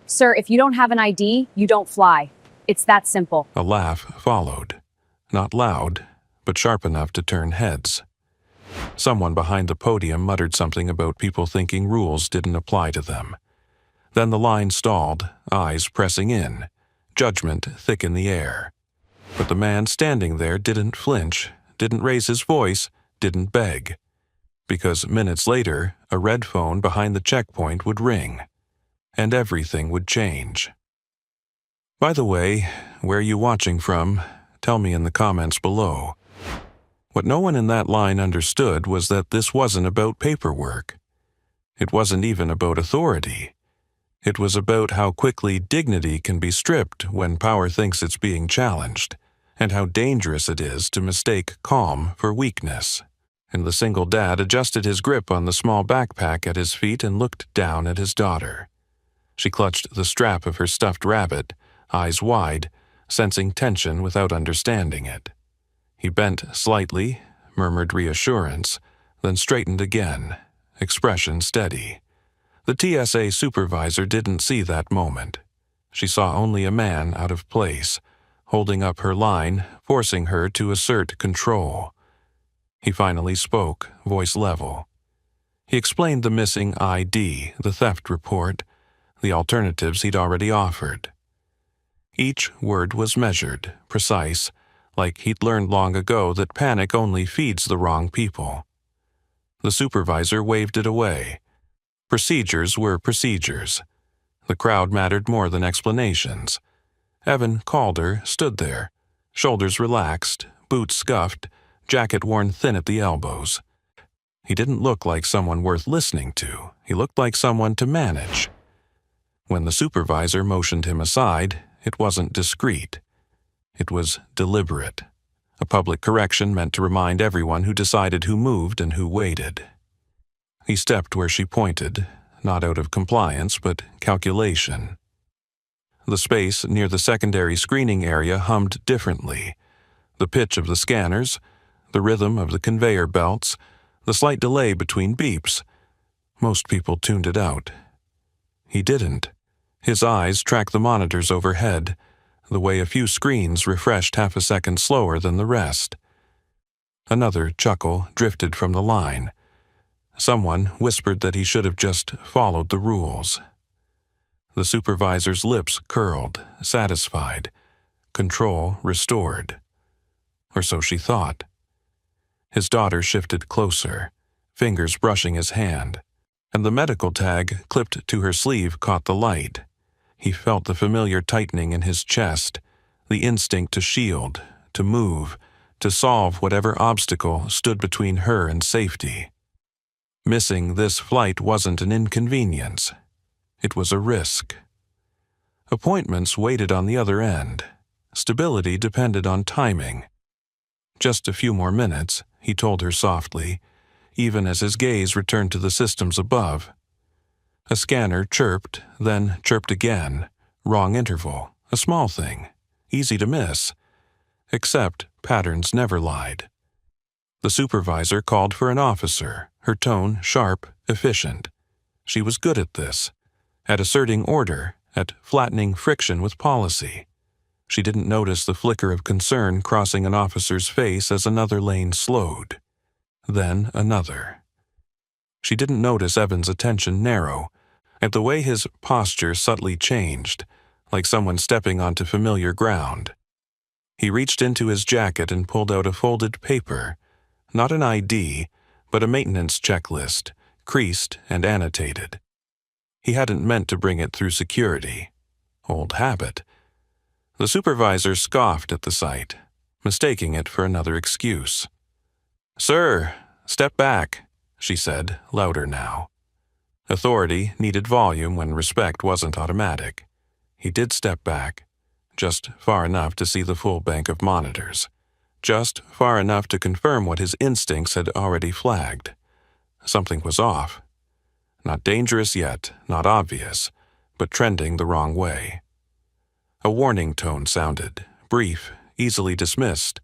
Sir, if you don't have an ID, you don't fly. It's that simple. A laugh followed. Not loud, but sharp enough to turn heads. Someone behind the podium muttered something about people thinking rules didn't apply to them. Then the line stalled, eyes pressing in, judgment thick in the air. But the man standing there didn't flinch, didn't raise his voice, didn't beg. Because minutes later, a red phone behind the checkpoint would ring, and everything would change. By the way, where you watching from? Tell me in the comments below. What no one in that line understood was that this wasn't about paperwork. It wasn't even about authority. It was about how quickly dignity can be stripped when power thinks it's being challenged, and how dangerous it is to mistake calm for weakness. And the single dad adjusted his grip on the small backpack at his feet and looked down at his daughter. She clutched the strap of her stuffed rabbit, eyes wide, sensing tension without understanding it. He bent slightly, murmured reassurance, then straightened again, expression steady. The TSA supervisor didn't see that moment. She saw only a man out of place, holding up her line, forcing her to assert control. He finally spoke, voice level. He explained the missing ID, the theft report, the alternatives he'd already offered. Each word was measured, precise, like he'd learned long ago that panic only feeds the wrong people. The supervisor waved it away. Procedures were procedures. The crowd mattered more than explanations. Evan Calder stood there, shoulders relaxed, boots scuffed, jacket worn thin at the elbows. He didn't look like someone worth listening to. He looked like someone to manage. When the supervisor motioned him aside, it wasn't discreet. It was deliberate. A public correction meant to remind everyone who decided who moved and who waited. He stepped where she pointed, not out of compliance, but calculation. The space near the secondary screening area hummed differently. The pitch of the scanners, the rhythm of the conveyor belts, the slight delay between beeps. Most people tuned it out. He didn't. His eyes tracked the monitors overhead, the way a few screens refreshed half a second slower than the rest. Another chuckle drifted from the line. Someone whispered that he should have just followed the rules. The supervisor's lips curled, satisfied, control restored. Or so she thought. His daughter shifted closer, fingers brushing his hand, and the medical tag clipped to her sleeve caught the light. He felt the familiar tightening in his chest, the instinct to shield, to move, to solve whatever obstacle stood between her and safety. Missing this flight wasn't an inconvenience. It was a risk. Appointments waited on the other end. Stability depended on timing. Just a few more minutes, he told her softly, even as his gaze returned to the systems above. A scanner chirped, then chirped again. Wrong interval, a small thing, easy to miss. Except patterns never lied. The supervisor called for an officer, her tone sharp, efficient. She was good at this, at asserting order, at flattening friction with policy. She didn't notice the flicker of concern crossing an officer's face as another lane slowed. Then another. She didn't notice Evan's attention narrow, at the way his posture subtly changed, like someone stepping onto familiar ground. He reached into his jacket and pulled out a folded paper, not an ID, but a maintenance checklist, creased and annotated. He hadn't meant to bring it through security. Old habit. The supervisor scoffed at the sight, mistaking it for another excuse. "Sir, step back," she said, louder now. Authority needed volume when respect wasn't automatic. He did step back, just far enough to see the full bank of monitors, just far enough to confirm what his instincts had already flagged. Something was off. Not dangerous yet, not obvious, but trending the wrong way. A warning tone sounded, brief, easily dismissed.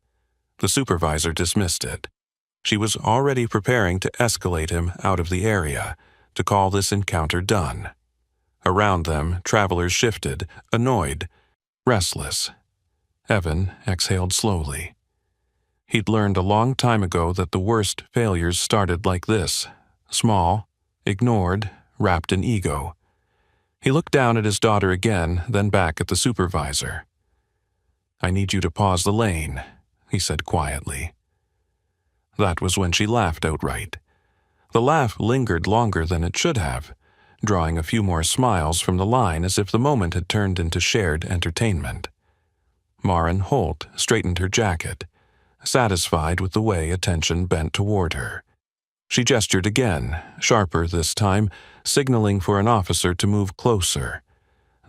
The supervisor dismissed it. She was already preparing to escalate him out of the area, to call this encounter done. Around them, travelers shifted, annoyed, restless. Evan exhaled slowly. He'd learned a long time ago that the worst failures started like this, small, ignored, wrapped in ego. He looked down at his daughter again, then back at the supervisor. "I need you to pause the lane," he said quietly. That was when she laughed outright. The laugh lingered longer than it should have, drawing a few more smiles from the line as if the moment had turned into shared entertainment. Maren Holt straightened her jacket, satisfied with the way attention bent toward her. She gestured again, sharper this time, signaling for an officer to move closer.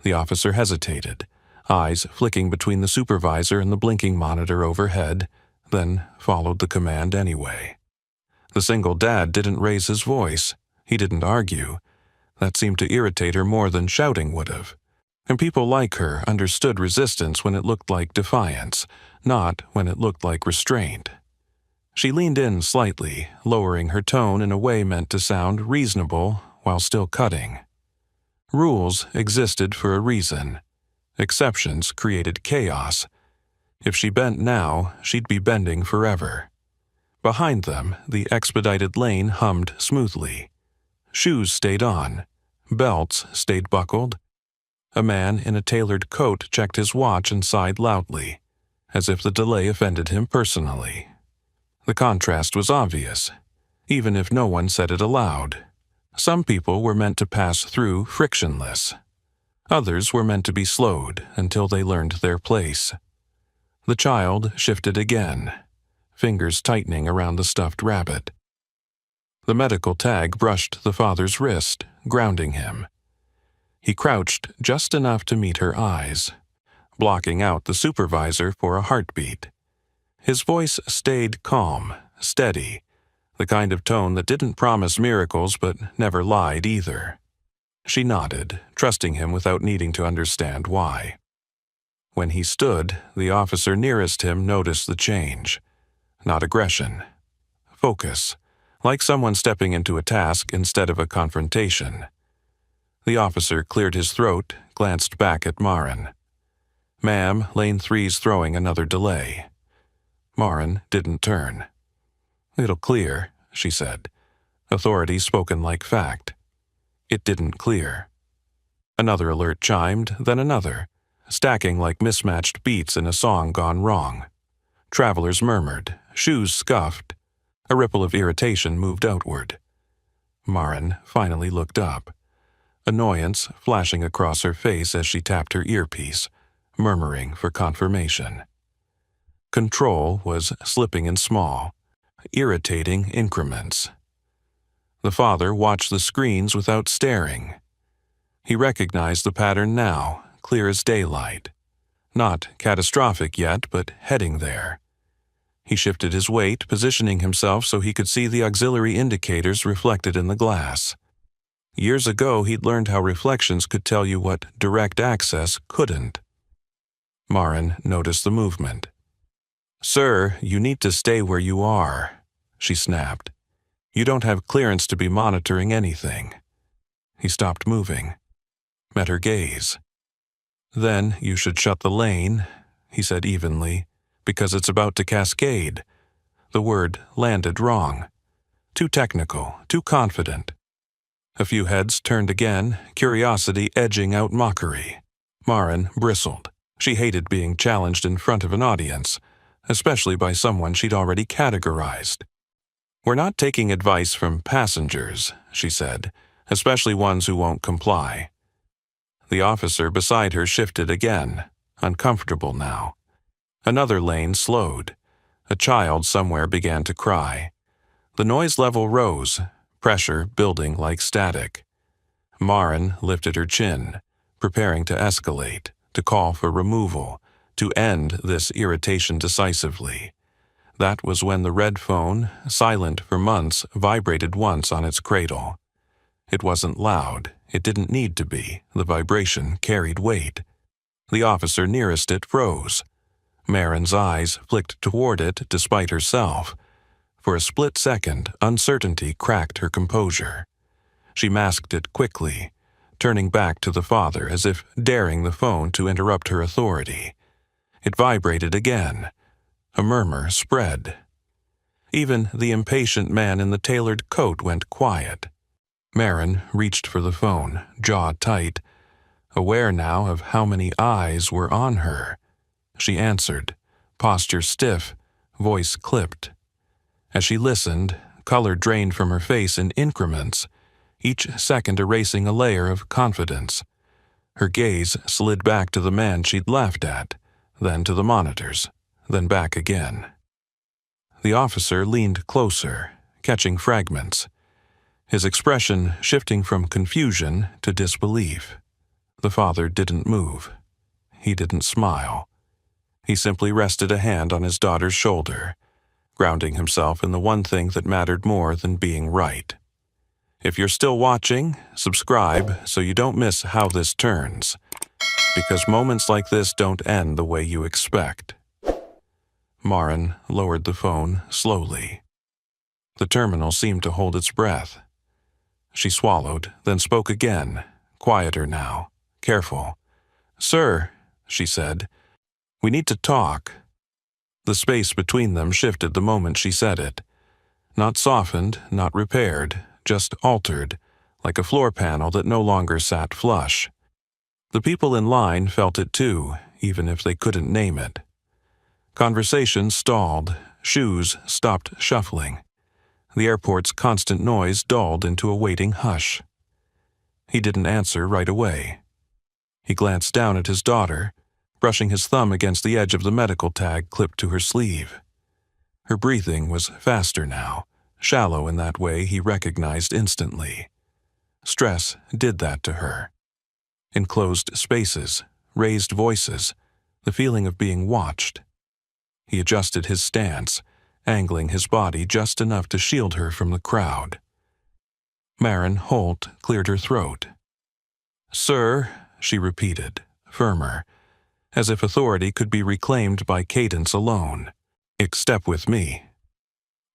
The officer hesitated, eyes flicking between the supervisor and the blinking monitor overhead, then followed the command anyway. The single dad didn't raise his voice. He didn't argue. That seemed to irritate her more than shouting would have. And people like her understood resistance when it looked like defiance, not when it looked like restraint. She leaned in slightly, lowering her tone in a way meant to sound reasonable while still cutting. Rules existed for a reason. Exceptions created chaos. If she bent now, she'd be bending forever. Behind them, the expedited lane hummed smoothly. Shoes stayed on. Belts stayed buckled. A man in a tailored coat checked his watch and sighed loudly, as if the delay offended him personally. The contrast was obvious, even if no one said it aloud. Some people were meant to pass through frictionless. Others were meant to be slowed until they learned their place. The child shifted again, fingers tightening around the stuffed rabbit. The medical tag brushed the father's wrist, grounding him. He crouched just enough to meet her eyes, blocking out the supervisor for a heartbeat. His voice stayed calm, steady, the kind of tone that didn't promise miracles but never lied either. She nodded, trusting him without needing to understand why. When he stood, the officer nearest him noticed the change. Not aggression. Focus, like someone stepping into a task instead of a confrontation. The officer cleared his throat, glanced back at Maren. "Ma'am, lane 3's throwing another delay." Maren didn't turn. "It'll clear," she said. Authority spoken like fact. It didn't clear. Another alert chimed, then another, stacking like mismatched beats in a song gone wrong. Travelers murmured, shoes scuffed. A ripple of irritation moved outward. Maren finally looked up, annoyance flashing across her face as she tapped her earpiece, murmuring for confirmation. Control was slipping in small, irritating increments. The father watched the screens without staring. He recognized the pattern now, clear as daylight. Not catastrophic yet, but heading there. He shifted his weight, positioning himself so he could see the auxiliary indicators reflected in the glass. Years ago, he'd learned how reflections could tell you what direct access couldn't. Maren noticed the movement. "Sir, you need to stay where you are," she snapped. "You don't have clearance to be monitoring anything." He stopped moving, met her gaze. "Then you should shut the lane," he said evenly, "because it's about to cascade." The word landed wrong. Too technical, too confident. A few heads turned again, curiosity edging out mockery. Maren bristled. She hated being challenged in front of an audience, especially by someone she'd already categorized. "We're not taking advice from passengers," she said, "especially ones who won't comply." The officer beside her shifted again, uncomfortable now. Another lane slowed. A child somewhere began to cry. The noise level rose, pressure building like static. Maren lifted her chin, preparing to escalate, to call for removal, to end this irritation decisively. That was when the red phone, silent for months, vibrated once on its cradle. It wasn't loud. It didn't need to be. The vibration carried weight. The officer nearest it froze. Maren's eyes flicked toward it despite herself. For a split second, uncertainty cracked her composure. She masked it quickly, turning back to the father as if daring the phone to interrupt her authority. It vibrated again. A murmur spread. Even the impatient man in the tailored coat went quiet. Marin reached for the phone, jaw tight, aware now of how many eyes were on her. She answered, posture stiff, voice clipped. As she listened, color drained from her face in increments, each second erasing a layer of confidence. Her gaze slid back to the man she'd laughed at, then to the monitors, then back again. The officer leaned closer, catching fragments, his expression shifting from confusion to disbelief. The father didn't move. He didn't smile. He simply rested a hand on his daughter's shoulder, grounding himself in the one thing that mattered more than being right. If you're still watching, subscribe so you don't miss how this turns, because moments like this don't end the way you expect. Marin lowered the phone slowly. The terminal seemed to hold its breath. She swallowed, then spoke again, quieter now, careful. "Sir," she said, "we need to talk." The space between them shifted the moment she said it. Not softened, not repaired, just altered, like a floor panel that no longer sat flush. The people in line felt it too, even if they couldn't name it. Conversation stalled, shoes stopped shuffling. The airport's constant noise dulled into a waiting hush. He didn't answer right away. He glanced down at his daughter, brushing his thumb against the edge of the medical tag clipped to her sleeve. Her breathing was faster now, shallow in that way he recognized instantly. Stress did that to her. Enclosed spaces, raised voices, the feeling of being watched. He adjusted his stance, angling his body just enough to shield her from the crowd. Marin Holt cleared her throat. "Sir," she repeated, firmer, as if authority could be reclaimed by cadence alone. "Step with me."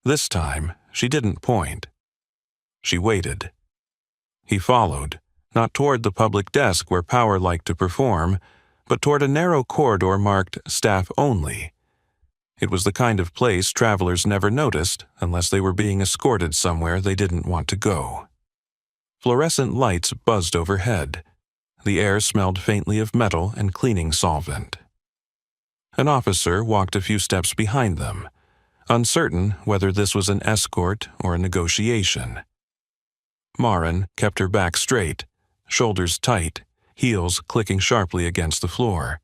This time, she didn't point. She waited. He followed, not toward the public desk where power liked to perform, but toward a narrow corridor marked "Staff Only." It was the kind of place travelers never noticed unless they were being escorted somewhere they didn't want to go. Fluorescent lights buzzed overhead. The air smelled faintly of metal and cleaning solvent. An officer walked a few steps behind them, uncertain whether this was an escort or a negotiation. Marin kept her back straight, shoulders tight, heels clicking sharply against the floor.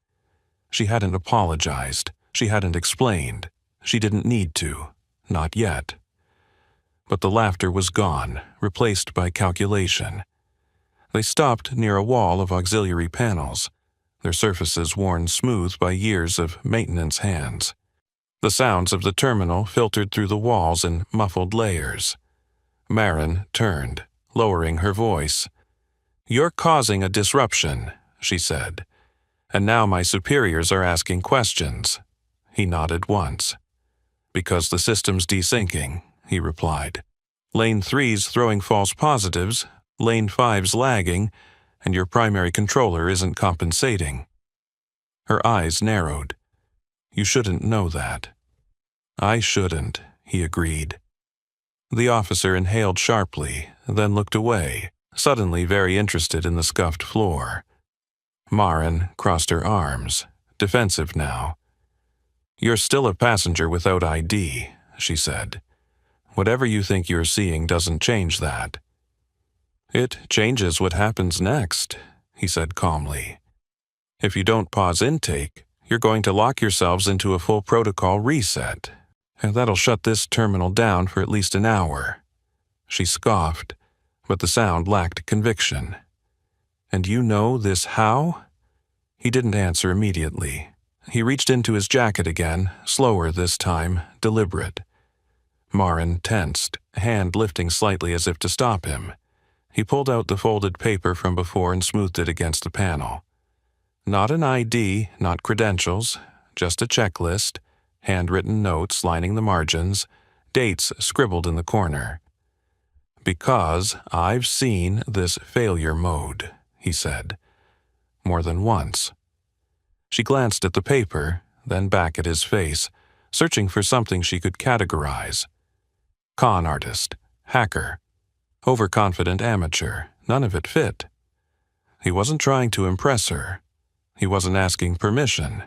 She hadn't apologized. She hadn't explained. She didn't need to. Not yet. But the laughter was gone, replaced by calculation. They stopped near a wall of auxiliary panels, their surfaces worn smooth by years of maintenance hands. The sounds of the terminal filtered through the walls in muffled layers. Marin turned, lowering her voice. "You're causing a disruption," she said. "And now my superiors are asking questions." He nodded once. "Because the system's desyncing," he replied. "Lane 3's throwing false positives, Lane 5's lagging, and your primary controller isn't compensating." Her eyes narrowed. "You shouldn't know that." "I shouldn't," he agreed. The officer inhaled sharply, then looked away, suddenly very interested in the scuffed floor. Marin crossed her arms, defensive now. "You're still a passenger without ID," she said. "Whatever you think you're seeing doesn't change that." "It changes what happens next," he said calmly. "If you don't pause intake, you're going to lock yourselves into a full protocol reset, and that'll shut this terminal down for at least an hour." She scoffed, but the sound lacked conviction. "And you know this how?" He didn't answer immediately. He reached into his jacket again, slower this time, deliberate. Marin tensed, hand lifting slightly as if to stop him. He pulled out the folded paper from before and smoothed it against the panel. Not an ID, not credentials, just a checklist, handwritten notes lining the margins, dates scribbled in the corner. "Because I've seen this failure mode," he said, more than once. She glanced at the paper, then back at his face, searching for something she could categorize. Con artist, hacker, overconfident amateur, none of it fit. He wasn't trying to impress her. He wasn't asking permission.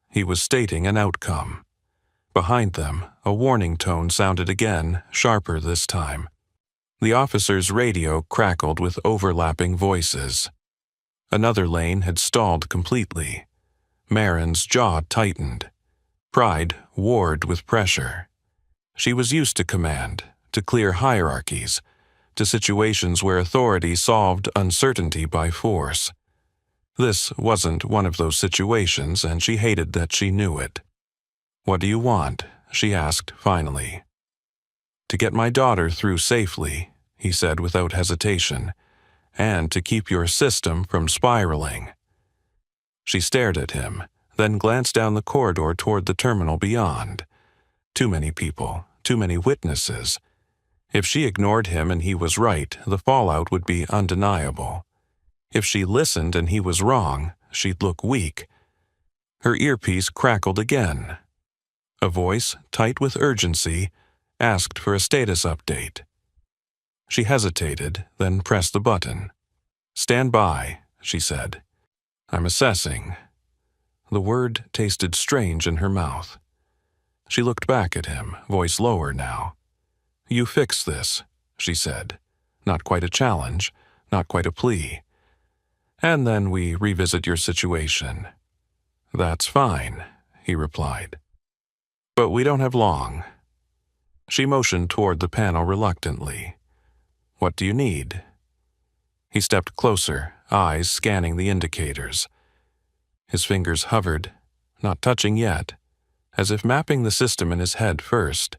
He was stating an outcome. Behind them, a warning tone sounded again, sharper this time. The officer's radio crackled with overlapping voices. Another lane had stalled completely. Marin's jaw tightened. Pride warred with pressure. She was used to command, to clear hierarchies, to situations where authority solved uncertainty by force. This wasn't one of those situations, and she hated that she knew it. "What do you want?" she asked finally. "To get my daughter through safely," he said without hesitation, "and to keep your system from spiraling." She stared at him, then glanced down the corridor toward the terminal beyond. Too many people, too many witnesses. If she ignored him and he was right, the fallout would be undeniable. If she listened and he was wrong, she'd look weak. Her earpiece crackled again. A voice, tight with urgency, asked for a status update. She hesitated, then pressed the button. "Stand by," she said. "I'm assessing." The word tasted strange in her mouth. She looked back at him, voice lower now. "You fix this," she said. Not quite a challenge, not quite a plea. "And then we revisit your situation." "That's fine," he replied. "But we don't have long." She motioned toward the panel reluctantly. "What do you need?" He stepped closer, eyes scanning the indicators. His fingers hovered, not touching yet, as if mapping the system in his head first.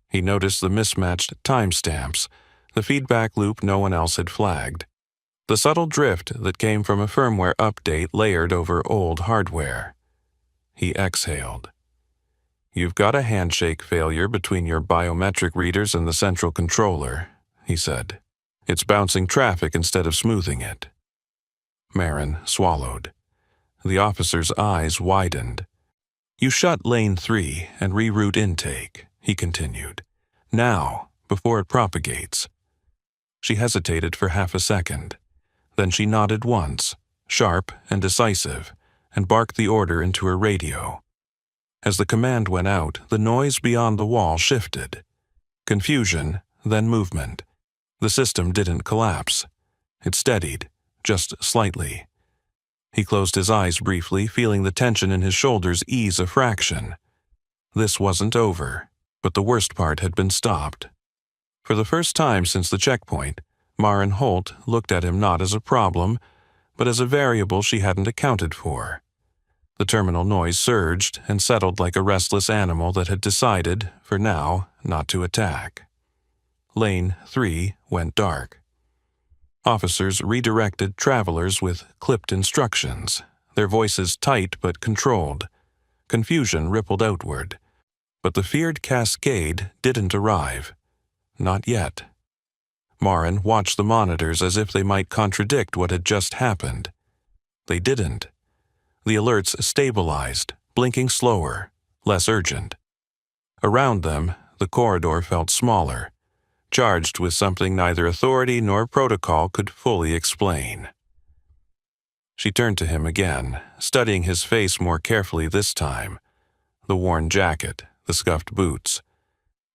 He noticed the mismatched timestamps, the feedback loop no one else had flagged, the subtle drift that came from a firmware update layered over old hardware. He exhaled. "You've got a handshake failure between your biometric readers and the central controller," he said. "It's bouncing traffic instead of smoothing it." Marin swallowed. The officer's eyes widened. "You shut lane 3 and reroute intake," he continued. "Now, before it propagates." She hesitated for half a second. Then she nodded once, sharp and decisive, and barked the order into her radio. As the command went out, the noise beyond the wall shifted. Confusion, then movement. The system didn't collapse. It steadied, just slightly. He closed his eyes briefly, feeling the tension in his shoulders ease a fraction. This wasn't over, but the worst part had been stopped. For the first time since the checkpoint, Marin Holt looked at him not as a problem, but as a variable she hadn't accounted for. The terminal noise surged and settled like a restless animal that had decided, for now, not to attack. Lane 3 went dark. Officers redirected travelers with clipped instructions, their voices tight but controlled. Confusion rippled outward, but the feared cascade didn't arrive. Not yet. Marin watched the monitors as if they might contradict what had just happened. They didn't. The alerts stabilized, blinking slower, less urgent. Around them, the corridor felt smaller, charged with something neither authority nor protocol could fully explain. She turned to him again, studying his face more carefully this time. The worn jacket, the scuffed boots,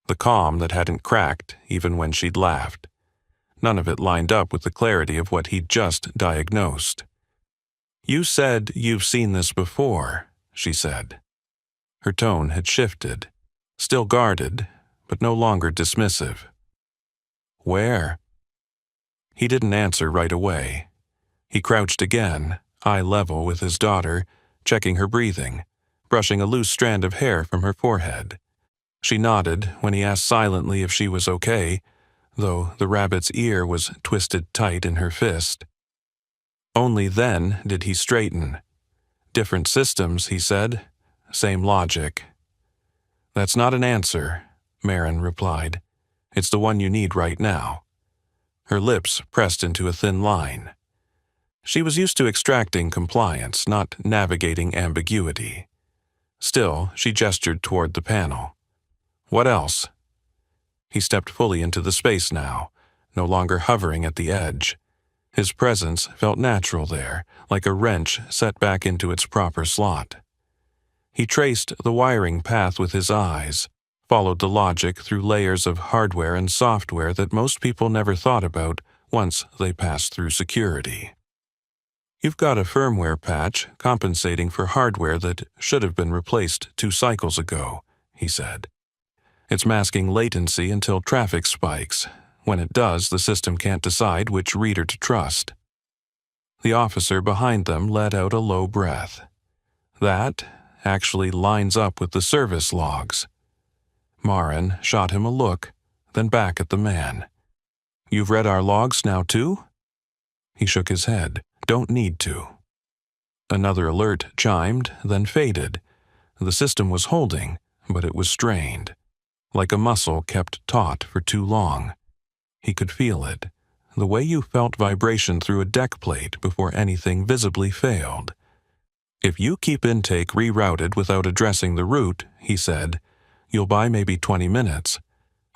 the calm that hadn't cracked even when she'd laughed. None of it lined up with the clarity of what he'd just diagnosed. "You said you've seen this before," she said. Her tone had shifted, still guarded, but no longer dismissive. "Where?" He didn't answer right away. He crouched again, eye level with his daughter, checking her breathing, brushing a loose strand of hair from her forehead. She nodded when he asked silently if she was okay, though the rabbit's ear was twisted tight in her fist. Only then did he straighten. "Different systems," he said. "Same logic." "That's not an answer," Marin replied. "It's the one you need right now." Her lips pressed into a thin line. She was used to extracting compliance, not navigating ambiguity. Still, she gestured toward the panel. What else? He stepped fully into the space now, no longer hovering at the edge. His presence felt natural there, like a wrench set back into its proper slot. He traced the wiring path with his eyes, followed the logic through layers of hardware and software that most people never thought about once they passed through security. You've got a firmware patch compensating for hardware that should have been replaced 2 cycles ago, he said. It's masking latency until traffic spikes. When it does, the system can't decide which reader to trust. The officer behind them let out a low breath. That actually lines up with the service logs. Marin shot him a look, then back at the man. You've read our logs now too? He shook his head. Don't need to. Another alert chimed, then faded. The system was holding, but it was strained, like a muscle kept taut for too long. He could feel it, the way you felt vibration through a deck plate before anything visibly failed. If you keep intake rerouted without addressing the root, he said, you'll buy maybe 20 minutes.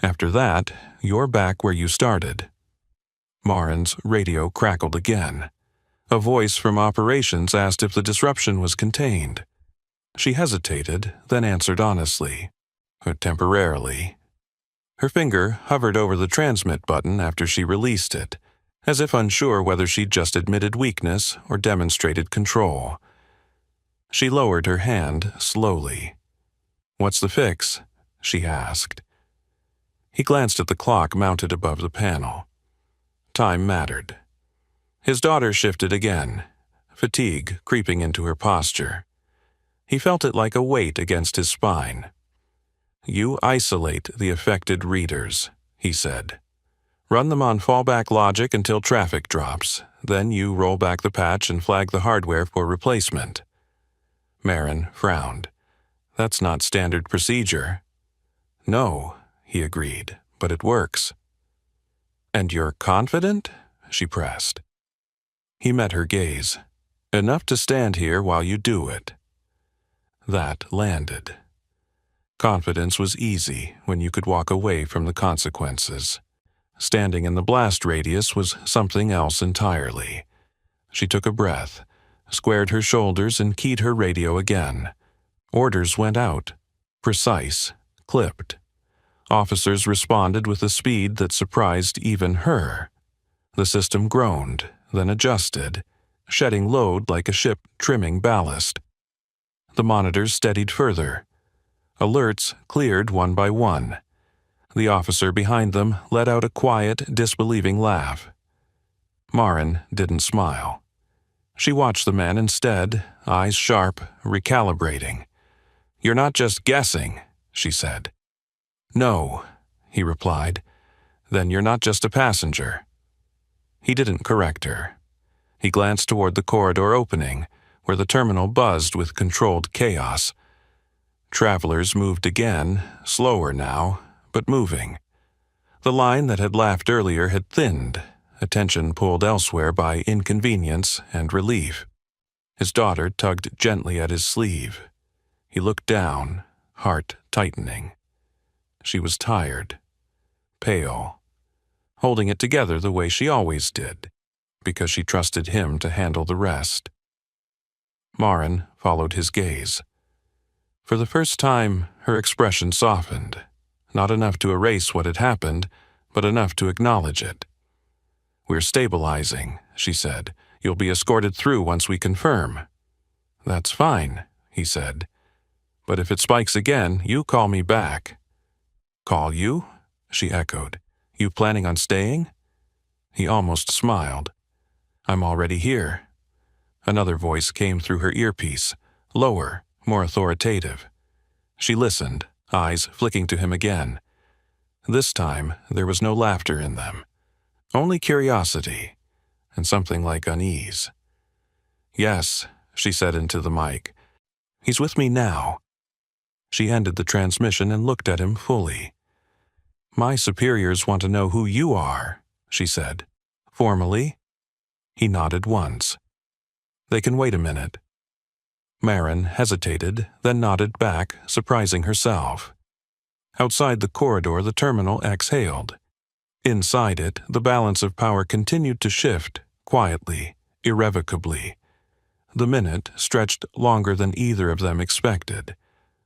After that, you're back where you started. Marin's radio crackled again. A voice from operations asked if the disruption was contained. She hesitated, then answered honestly. Temporarily. Her finger hovered over the transmit button after she released it, as if unsure whether she'd just admitted weakness or demonstrated control. She lowered her hand slowly. What's the fix? She asked. He glanced at the clock mounted above the panel. Time mattered. His daughter shifted again, fatigue creeping into her posture. He felt it like a weight against his spine. You isolate the affected readers, he said. Run them on fallback logic until traffic drops. Then you roll back the patch and flag the hardware for replacement. Marin frowned. That's not standard procedure. No, he agreed, but it works. And you're confident? She pressed. He met her gaze. Enough to stand here while you do it. That landed. Confidence was easy when you could walk away from the consequences. Standing in the blast radius was something else entirely. She took a breath, squared her shoulders and keyed her radio again. Orders went out. Precise, clipped. Officers responded with a speed that surprised even her. The system groaned, then adjusted, shedding load like a ship trimming ballast. The monitors steadied further. Alerts cleared one by one. The officer behind them let out a quiet, disbelieving laugh. Marin didn't smile. She watched the man instead, eyes sharp, recalibrating. You're not just guessing, she said. No, he replied. Then you're not just a passenger. He didn't correct her. He glanced toward the corridor opening, where the terminal buzzed with controlled chaos. Travelers moved again, slower now, but moving. The line that had laughed earlier had thinned, attention pulled elsewhere by inconvenience and relief. His daughter tugged gently at his sleeve. He looked down, heart tightening. She was tired, pale, holding it together the way she always did, because she trusted him to handle the rest. Marin followed his gaze. For the first time, her expression softened, not enough to erase what had happened, but enough to acknowledge it. We're stabilizing, she said. You'll be escorted through once we confirm. That's fine, he said. But if it spikes again, you call me back. Call you? She echoed. You planning on staying? He almost smiled. I'm already here. Another voice came through her earpiece, lower, more authoritative. She listened, eyes flicking to him again. This time, there was no laughter in them. Only curiosity, and something like unease. Yes, she said into the mic. He's with me now. She ended the transmission and looked at him fully. My superiors want to know who you are, she said. Formally? He nodded once. They can wait a minute. Marin hesitated, then nodded back, surprising herself. Outside the corridor, the terminal exhaled. Inside it, the balance of power continued to shift, quietly, irrevocably. The minute stretched longer than either of them expected.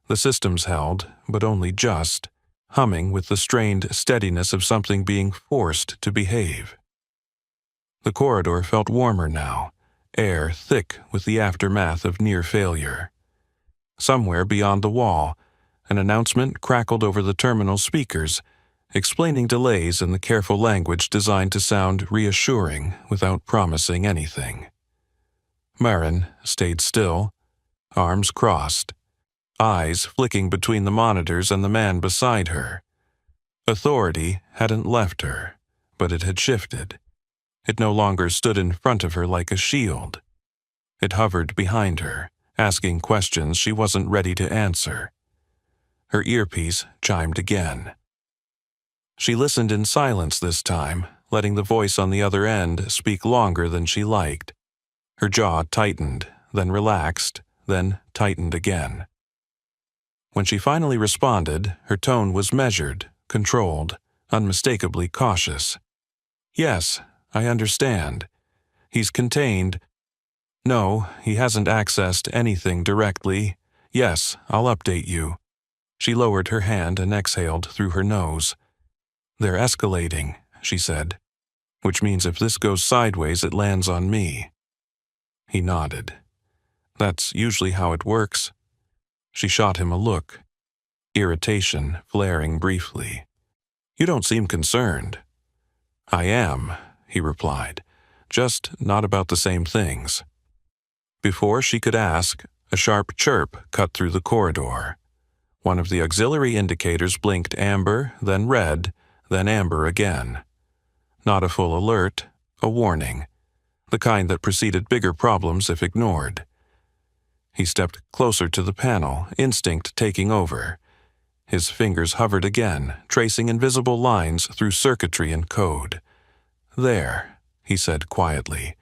The systems held, but only just, humming with the strained steadiness of something being forced to behave. The corridor felt warmer now, air thick with the aftermath of near failure. Somewhere beyond the wall, an announcement crackled over the terminal speakers, explaining delays in the careful language designed to sound reassuring without promising anything. Marin stayed still, arms crossed, eyes flicking between the monitors and the man beside her. Authority hadn't left her, but it had shifted. It no longer stood in front of her like a shield. It hovered behind her, asking questions she wasn't ready to answer. Her earpiece chimed again. She listened in silence this time, letting the voice on the other end speak longer than she liked. Her jaw tightened, then relaxed, then tightened again. When she finally responded, her tone was measured, controlled, unmistakably cautious. "Yes, I understand. He's contained. No, he hasn't accessed anything directly. Yes, I'll update you." She lowered her hand and exhaled through her nose. "They're escalating," she said, "which means if this goes sideways, it lands on me." He nodded. "That's usually how it works." She shot him a look, irritation flaring briefly. "You don't seem concerned." "I am," he replied, "just not about the same things." Before she could ask, a sharp chirp cut through the corridor. One of the auxiliary indicators blinked amber, then red, then amber again. Not a full alert, a warning, the kind that preceded bigger problems if ignored. He stepped closer to the panel, instinct taking over. His fingers hovered again, tracing invisible lines through circuitry and code. "There," he said quietly.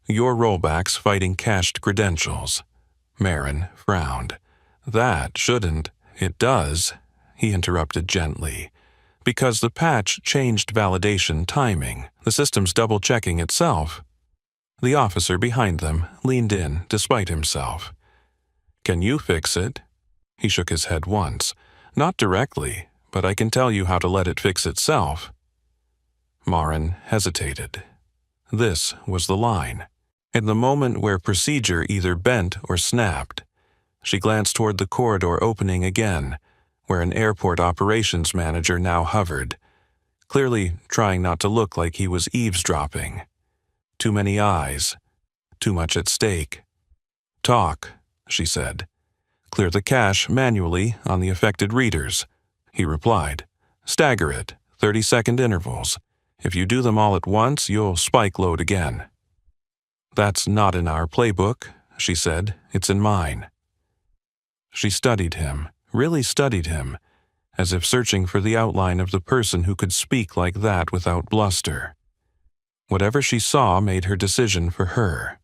"Your rollbacks fighting cached credentials." Marin frowned. "That shouldn't—" "It does," he interrupted gently, "because the patch changed validation timing, the system's double-checking itself." The officer behind them leaned in despite himself. "Can you fix it?" He shook his head once. "Not directly, but I can tell you how to let it fix itself." Marin hesitated. This was the line. In the moment where procedure either bent or snapped, she glanced toward the corridor opening again, where an airport operations manager now hovered, clearly trying not to look like he was eavesdropping. Too many eyes, too much at stake. "Talk," she said. "Clear the cache manually on the affected readers," he replied. "Stagger it, 30-second intervals. If you do them all at once, you'll spike load again." "That's not in our playbook," she said. "It's in mine." She studied him, really studied him, as if searching for the outline of the person who could speak like that without bluster. Whatever she saw made her decision for her.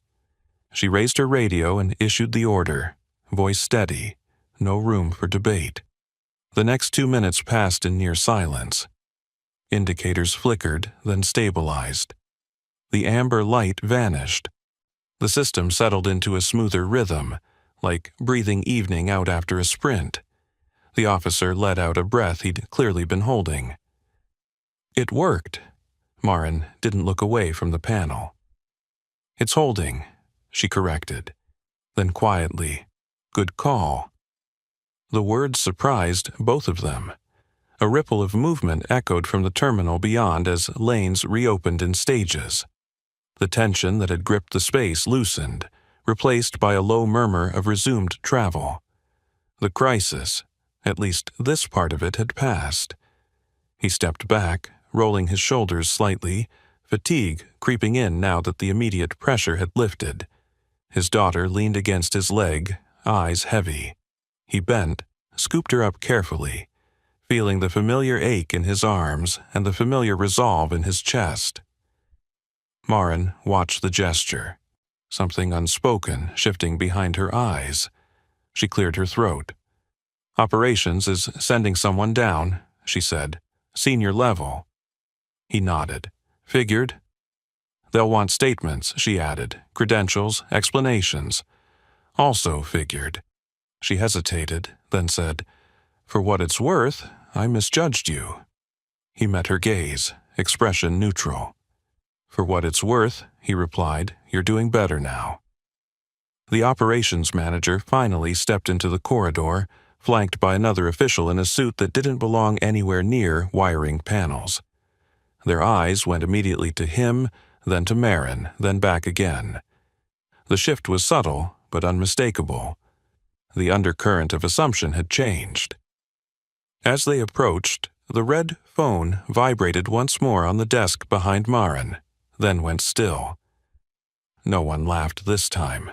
She raised her radio and issued the order, voice steady, no room for debate. The next 2 minutes passed in near silence. Indicators flickered, then stabilized. The amber light vanished. The system settled into a smoother rhythm, like breathing evening out after a sprint. The officer let out a breath he'd clearly been holding. "It worked." Marin didn't look away from the panel. "It's holding," she corrected. Then quietly, "Good call." The words surprised both of them. A ripple of movement echoed from the terminal beyond as lanes reopened in stages. The tension that had gripped the space loosened, replaced by a low murmur of resumed travel. The crisis, at least this part of it, had passed. He stepped back, rolling his shoulders slightly, fatigue creeping in now that the immediate pressure had lifted. His daughter leaned against his leg, eyes heavy. He bent, scooped her up carefully, feeling the familiar ache in his arms and the familiar resolve in his chest. Marin watched the gesture, something unspoken shifting behind her eyes. She cleared her throat. "Operations is sending someone down," she said. "Senior level." He nodded. "Figured." "They'll want statements," she added. "Credentials, explanations." "Also figured." She hesitated, then said, "For what it's worth, I misjudged you." He met her gaze, expression neutral. "For what it's worth," he replied, "you're doing better now." The operations manager finally stepped into the corridor, flanked by another official in a suit that didn't belong anywhere near wiring panels. Their eyes went immediately to him, then to Marin, then back again. The shift was subtle, but unmistakable. The undercurrent of assumption had changed. As they approached, the red phone vibrated once more on the desk behind Marin, then went still. No one laughed this time.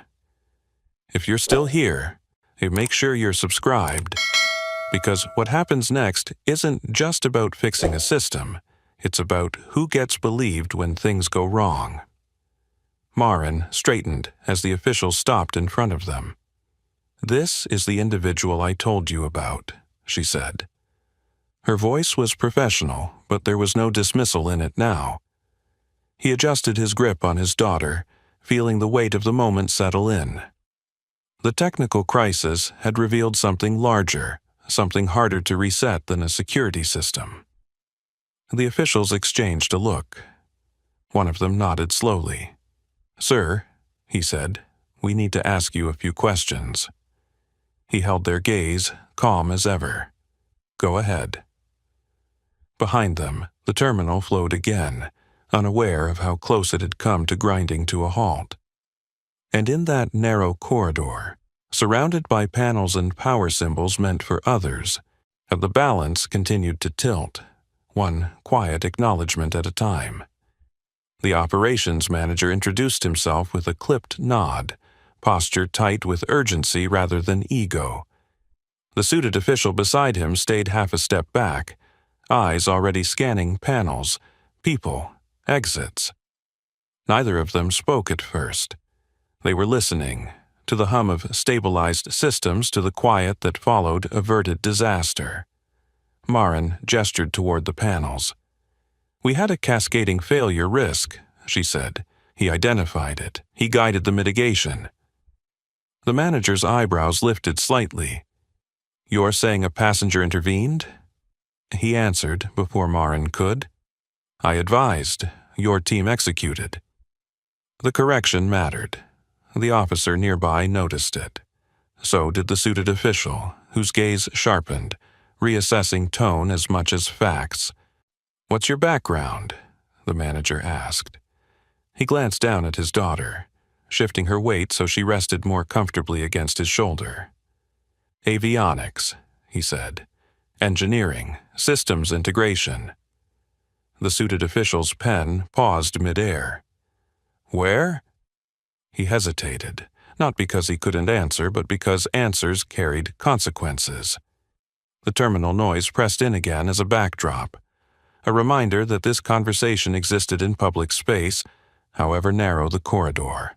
"If you're still here, make sure you're subscribed, because what happens next isn't just about fixing a system, it's about who gets believed when things go wrong." Marin straightened as the official stopped in front of them. "This is the individual I told you about," she said. Her voice was professional, but there was no dismissal in it now. He adjusted his grip on his daughter, feeling the weight of the moment settle in. The technical crisis had revealed something larger, something harder to reset than a security system. The officials exchanged a look. One of them nodded slowly. "Sir," he said, "we need to ask you a few questions." He held their gaze, calm as ever. "Go ahead." Behind them, the terminal flowed again, unaware of how close it had come to grinding to a halt. And in that narrow corridor, surrounded by panels and power symbols meant for others, the balance continued to tilt, one quiet acknowledgement at a time. The operations manager introduced himself with a clipped nod, posture tight with urgency rather than ego. The suited official beside him stayed half a step back, eyes already scanning panels, people, exits. Neither of them spoke at first. They were listening, to the hum of stabilized systems, to the quiet that followed averted disaster. Marin gestured toward the panels. "We had a cascading failure risk," she said. "He identified it. He guided the mitigation." The manager's eyebrows lifted slightly. "You're saying a passenger intervened?" He answered before Marin could. "I advised. Your team executed." The correction mattered. The officer nearby noticed it. So did the suited official, whose gaze sharpened, reassessing tone as much as facts. "What's your background?" the manager asked. He glanced down at his daughter, shifting her weight so she rested more comfortably against his shoulder. "Avionics," he said. "Engineering, systems integration." The suited official's pen paused midair. "Where?" He hesitated, not because he couldn't answer, but because answers carried consequences. The terminal noise pressed in again as a backdrop, a reminder that this conversation existed in public space, however narrow the corridor.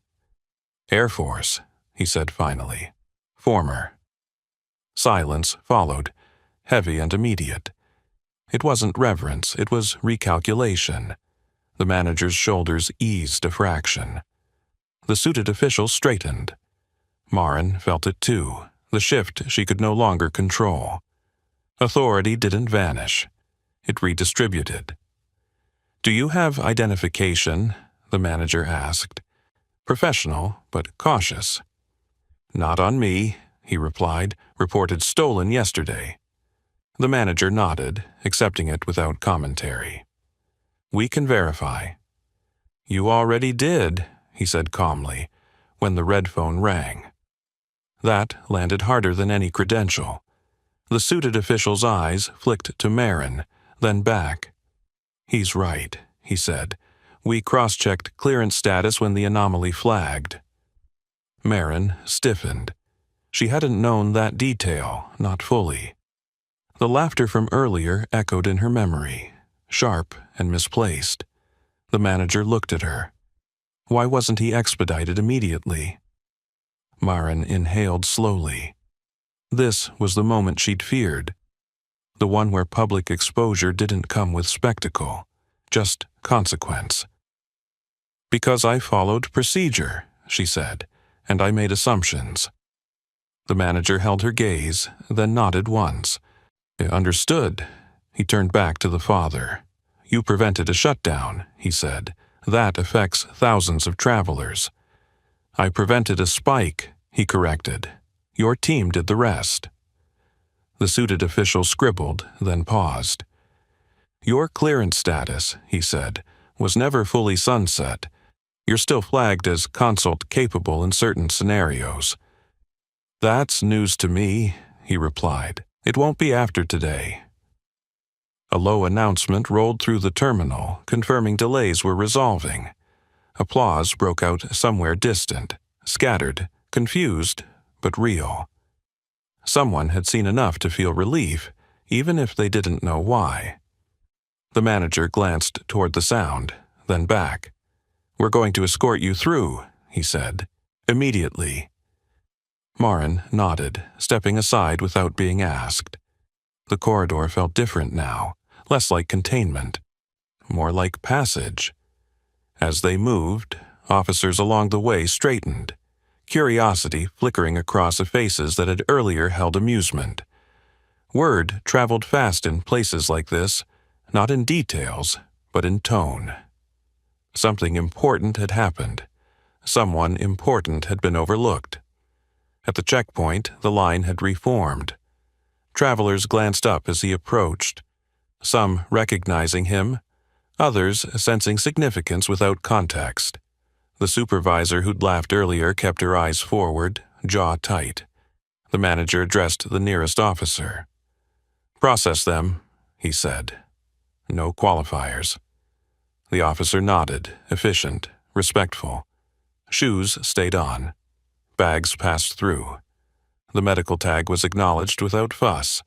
"Air Force," he said finally. "Former." Silence followed, heavy and immediate. It wasn't reverence, it was recalculation. The manager's shoulders eased a fraction. The suited official straightened. Marin felt it too, the shift she could no longer control. Authority didn't vanish. It redistributed. "Do you have identification?" the manager asked. Professional, but cautious. "Not on me," he replied. "Reported stolen yesterday." The manager nodded, accepting it without commentary. "We can verify." "You already did," he said calmly, when the red phone rang. That landed harder than any credential. The suited official's eyes flicked to Marin, then back. "He's right," he said. "We cross-checked clearance status when the anomaly flagged." Marin stiffened. She hadn't known that detail, not fully. The laughter from earlier echoed in her memory, sharp and misplaced. The manager looked at her. Why wasn't he expedited immediately? Maren inhaled slowly. This was the moment she'd feared. The one where public exposure didn't come with spectacle, just consequence. "Because I followed procedure," she said, "and I made assumptions." The manager held her gaze, then nodded once. "Understood." He turned back to the father. "You prevented a shutdown," he said. "That affects thousands of travelers." "I prevented a spike," he corrected. "Your team did the rest." The suited official scribbled, then paused. "Your clearance status," he said, "was never fully sunset. You're still flagged as consult capable in certain scenarios." "That's news to me," he replied. "It won't be after today." A low announcement rolled through the terminal, confirming delays were resolving. Applause broke out somewhere distant, scattered, confused, but real. Someone had seen enough to feel relief, even if they didn't know why. The manager glanced toward the sound, then back. "We're going to escort you through," he said. "Immediately." Maren nodded, stepping aside without being asked. The corridor felt different now, less like containment, more like passage. As they moved, officers along the way straightened, curiosity flickering across faces that had earlier held amusement. Word traveled fast in places like this, not in details, but in tone. Something important had happened. Someone important had been overlooked. At the checkpoint, the line had reformed. Travelers glanced up as he approached, some recognizing him, others sensing significance without context. The supervisor who'd laughed earlier kept her eyes forward, jaw tight. The manager addressed the nearest officer. "Process them," he said. "No qualifiers." The officer nodded, efficient, respectful. Shoes stayed on. Bags passed through. The medical tag was acknowledged without fuss.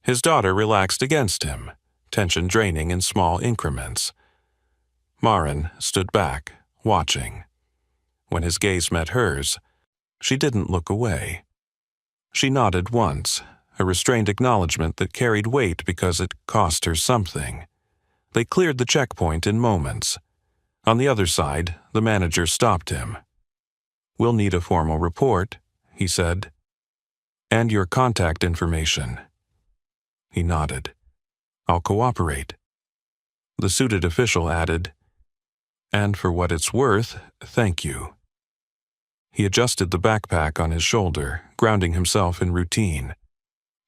His daughter relaxed against him, tension draining in small increments. Maren stood back, watching. When his gaze met hers, she didn't look away. She nodded once, a restrained acknowledgement that carried weight because it cost her something. They cleared the checkpoint in moments. On the other side, the manager stopped him. "We'll need a formal report," he said. "And your contact information." He nodded. "I'll cooperate." The suited official added, "And for what it's worth, thank you." He adjusted the backpack on his shoulder, grounding himself in routine.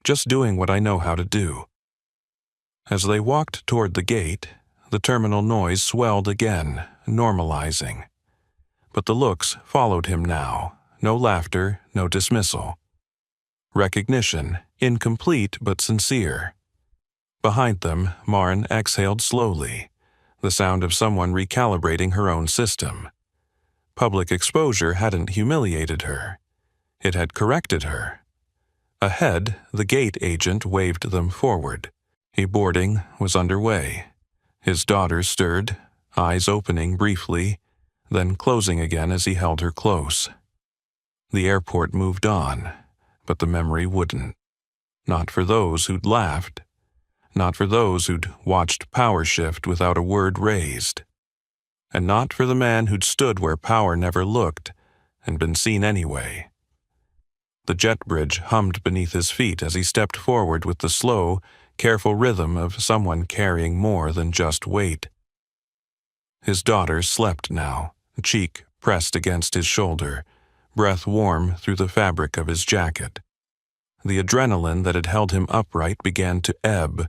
"Just doing what I know how to do." As they walked toward the gate, the terminal noise swelled again, normalizing. But the looks followed him now, no laughter, no dismissal. Recognition, incomplete but sincere. Behind them, Maren exhaled slowly, the sound of someone recalibrating her own system. Public exposure hadn't humiliated her. It had corrected her. Ahead, the gate agent waved them forward. A boarding was underway. His daughter stirred, eyes opening briefly, then closing again as he held her close. The airport moved on, but the memory wouldn't. Not for those who'd laughed. Not for those who'd watched power shift without a word raised. And not for the man who'd stood where power never looked and been seen anyway. The jet bridge hummed beneath his feet as he stepped forward with the slow, careful rhythm of someone carrying more than just weight. His daughter slept now, cheek pressed against his shoulder, breath warm through the fabric of his jacket. The adrenaline that had held him upright began to ebb,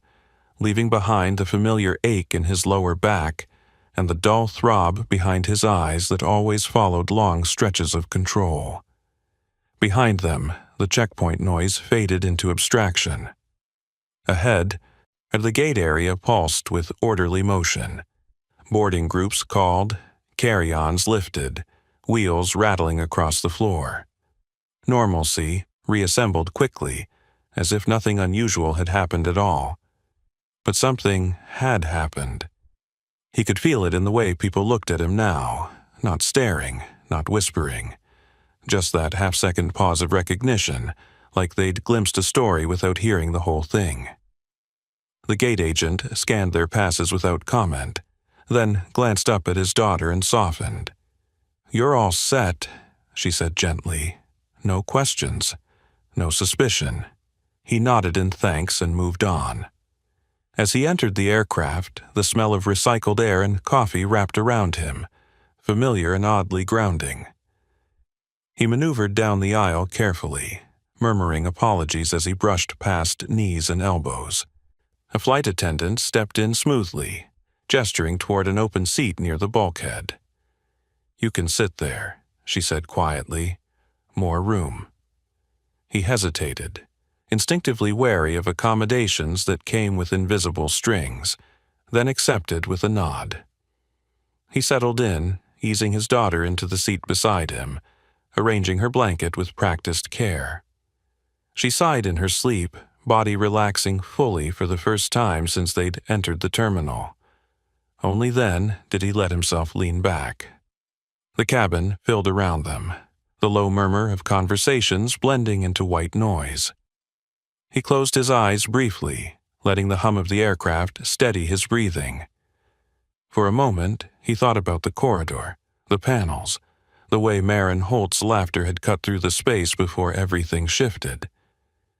leaving behind the familiar ache in his lower back and the dull throb behind his eyes that always followed long stretches of control. Behind them, the checkpoint noise faded into abstraction. Ahead, the gate area pulsed with orderly motion. Boarding groups called, carry-ons lifted, wheels rattling across the floor. Normalcy reassembled quickly, as if nothing unusual had happened at all. But something had happened. He could feel it in the way people looked at him now, not staring, not whispering. Just that half-second pause of recognition, like they'd glimpsed a story without hearing the whole thing. The gate agent scanned their passes without comment, then glanced up at his daughter and softened. "You're all set," she said gently. "No questions, no suspicion." He nodded in thanks and moved on. As he entered the aircraft, the smell of recycled air and coffee wrapped around him, familiar and oddly grounding. He maneuvered down the aisle carefully, murmuring apologies as he brushed past knees and elbows. A flight attendant stepped in smoothly, gesturing toward an open seat near the bulkhead. "You can sit there," she said quietly. "More room." He hesitated, instinctively wary of accommodations that came with invisible strings, then accepted with a nod. He settled in, easing his daughter into the seat beside him, arranging her blanket with practiced care. She sighed in her sleep, body relaxing fully for the first time since they'd entered the terminal. Only then did he let himself lean back. The cabin filled around them, the low murmur of conversations blending into white noise. He closed his eyes briefly, letting the hum of the aircraft steady his breathing. For a moment, he thought about the corridor, the panels, the way Marin Holt's laughter had cut through the space before everything shifted.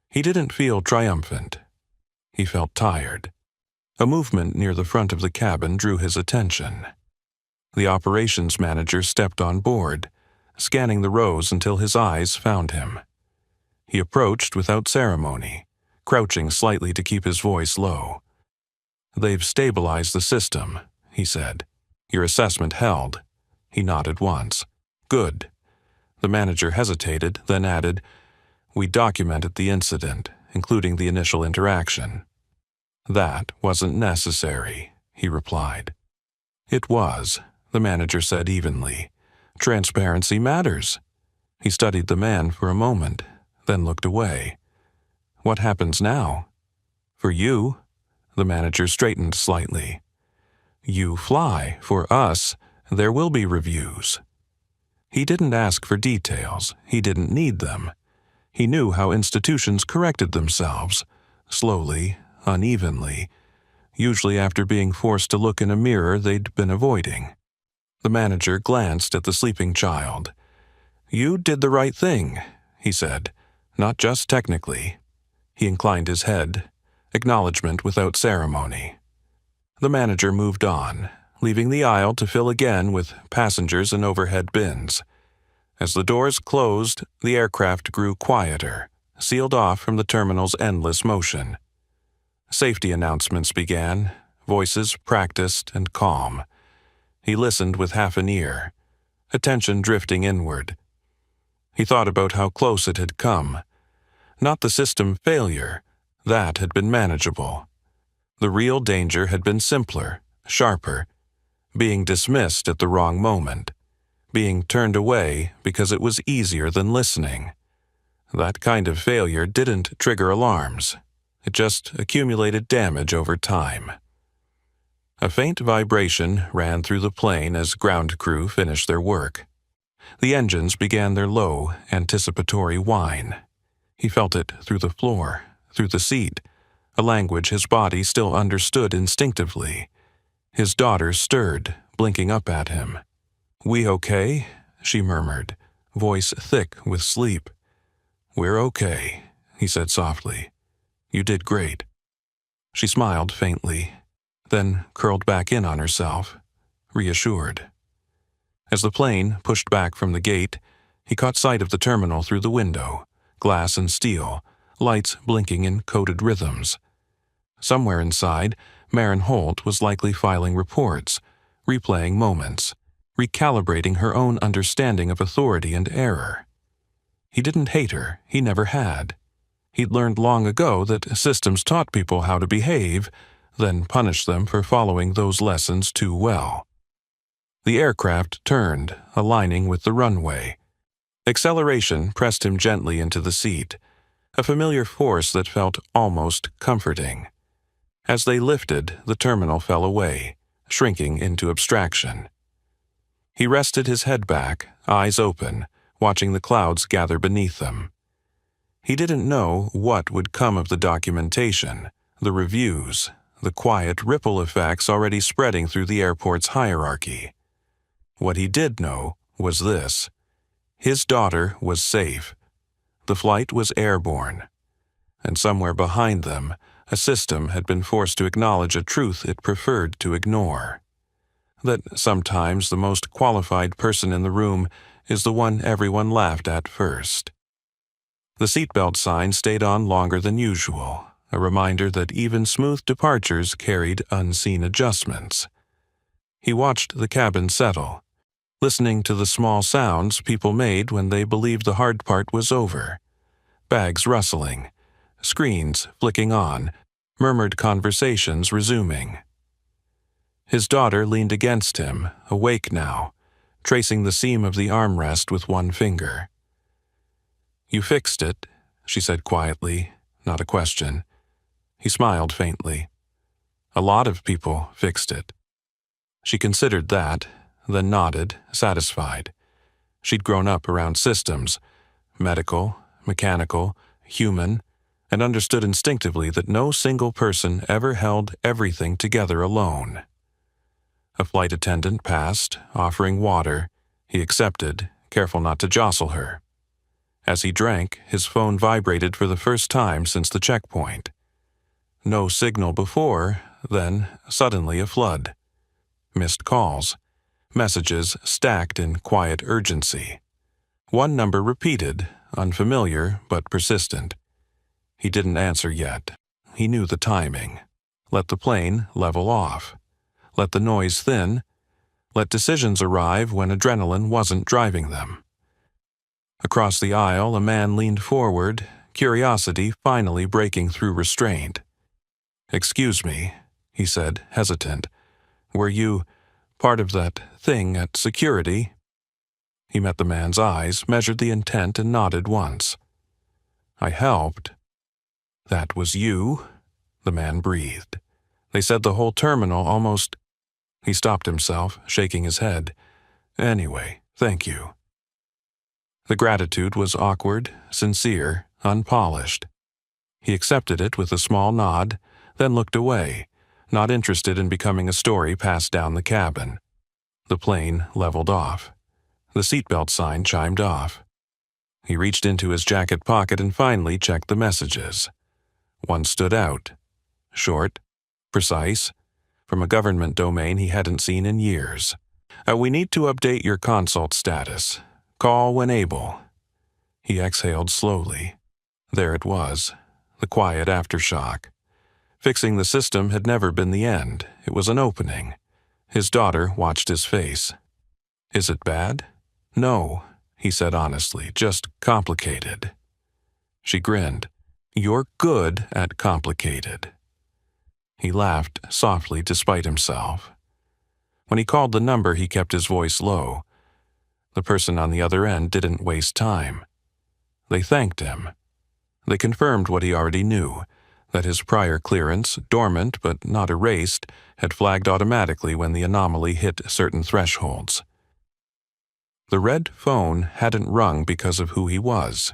He didn't feel triumphant. He felt tired. A movement near the front of the cabin drew his attention. The operations manager stepped on board, scanning the rows until his eyes found him. He approached without ceremony, crouching slightly to keep his voice low. "They've stabilized the system," he said. "Your assessment held." He nodded once. "Good." The manager hesitated, then added, "We documented the incident, including the initial interaction." "That wasn't necessary," he replied. "It was," the manager said evenly. "Transparency matters." He studied the man for a moment, then looked away. "What happens now?" "For you," the manager straightened slightly. "You fly. For us, there will be reviews." He didn't ask for details. He didn't need them. He knew how institutions corrected themselves, slowly, unevenly, usually after being forced to look in a mirror they'd been avoiding. The manager glanced at the sleeping child. "You did the right thing," he said, "not just technically." He inclined his head, acknowledgement without ceremony. The manager moved on, leaving the aisle to fill again with passengers and overhead bins. As the doors closed, the aircraft grew quieter, sealed off from the terminal's endless motion. Safety announcements began, voices practiced and calm. He listened with half an ear, attention drifting inward. He thought about how close it had come. Not the system failure, that had been manageable. The real danger had been simpler, sharper, being dismissed at the wrong moment, being turned away because it was easier than listening. That kind of failure didn't trigger alarms. It just accumulated damage over time. A faint vibration ran through the plane as ground crew finished their work. The engines began their low, anticipatory whine. He felt it through the floor, through the seat, a language his body still understood instinctively. His daughter stirred, blinking up at him. "We okay?" she murmured, voice thick with sleep. "We're okay," he said softly. "You did great." She smiled faintly, then curled back in on herself, reassured. As the plane pushed back from the gate, he caught sight of the terminal through the window, glass and steel, lights blinking in coded rhythms. Somewhere inside, Marin Holt was likely filing reports, replaying moments, recalibrating her own understanding of authority and error. He didn't hate her, he never had. He'd learned long ago that systems taught people how to behave, then punished them for following those lessons too well. The aircraft turned, aligning with the runway. Acceleration pressed him gently into the seat, a familiar force that felt almost comforting. As they lifted, the terminal fell away, shrinking into abstraction. He rested his head back, eyes open, watching the clouds gather beneath them. He didn't know what would come of the documentation, the reviews, the quiet ripple effects already spreading through the airport's hierarchy. What he did know was this: his daughter was safe. The flight was airborne. And somewhere behind them, a system had been forced to acknowledge a truth it preferred to ignore: that sometimes the most qualified person in the room is the one everyone laughed at first. The seatbelt sign stayed on longer than usual, a reminder that even smooth departures carried unseen adjustments. He watched the cabin settle, listening to the small sounds people made when they believed the hard part was over: bags rustling, screens flicking on, murmured conversations resuming. His daughter leaned against him, awake now, tracing the seam of the armrest with one finger. "You fixed it," she said quietly, not a question. He smiled faintly. "A lot of people fixed it." She considered that, then nodded, satisfied. She'd grown up around systems, medical, mechanical, human, and understood instinctively that no single person ever held everything together alone. A flight attendant passed, offering water. He accepted, careful not to jostle her. As he drank, his phone vibrated for the first time since the checkpoint. No signal before, then suddenly a flood. Missed calls, messages stacked in quiet urgency. One number repeated, unfamiliar but persistent. He didn't answer yet. He knew the timing. Let the plane level off. Let the noise thin. Let decisions arrive when adrenaline wasn't driving them. Across the aisle, a man leaned forward, curiosity finally breaking through restraint. "Excuse me," he said, hesitant. "Were you part of that thing at security?" He met the man's eyes, measured the intent, and nodded once. "I helped." "That was you?" The man breathed. "They said the whole terminal almost—" He stopped himself, shaking his head. "Anyway, thank you." The gratitude was awkward, sincere, unpolished. He accepted it with a small nod, then looked away, not interested in becoming a story passed down the cabin. The plane leveled off. The seatbelt sign chimed off. He reached into his jacket pocket and finally checked the messages. One stood out. Short, precise, from a government domain he hadn't seen in years. "We need to update your consult status. Call when able." He exhaled slowly. There it was, the quiet aftershock. Fixing the system had never been the end. It was an opening. His daughter watched his face. "Is it bad?" "No," he said honestly, "just complicated." She grinned. "You're good at complicated." He laughed softly despite himself. When he called the number, he kept his voice low. The person on the other end didn't waste time. They thanked him. They confirmed what he already knew, that his prior clearance, dormant but not erased, had flagged automatically when the anomaly hit certain thresholds. The red phone hadn't rung because of who he was.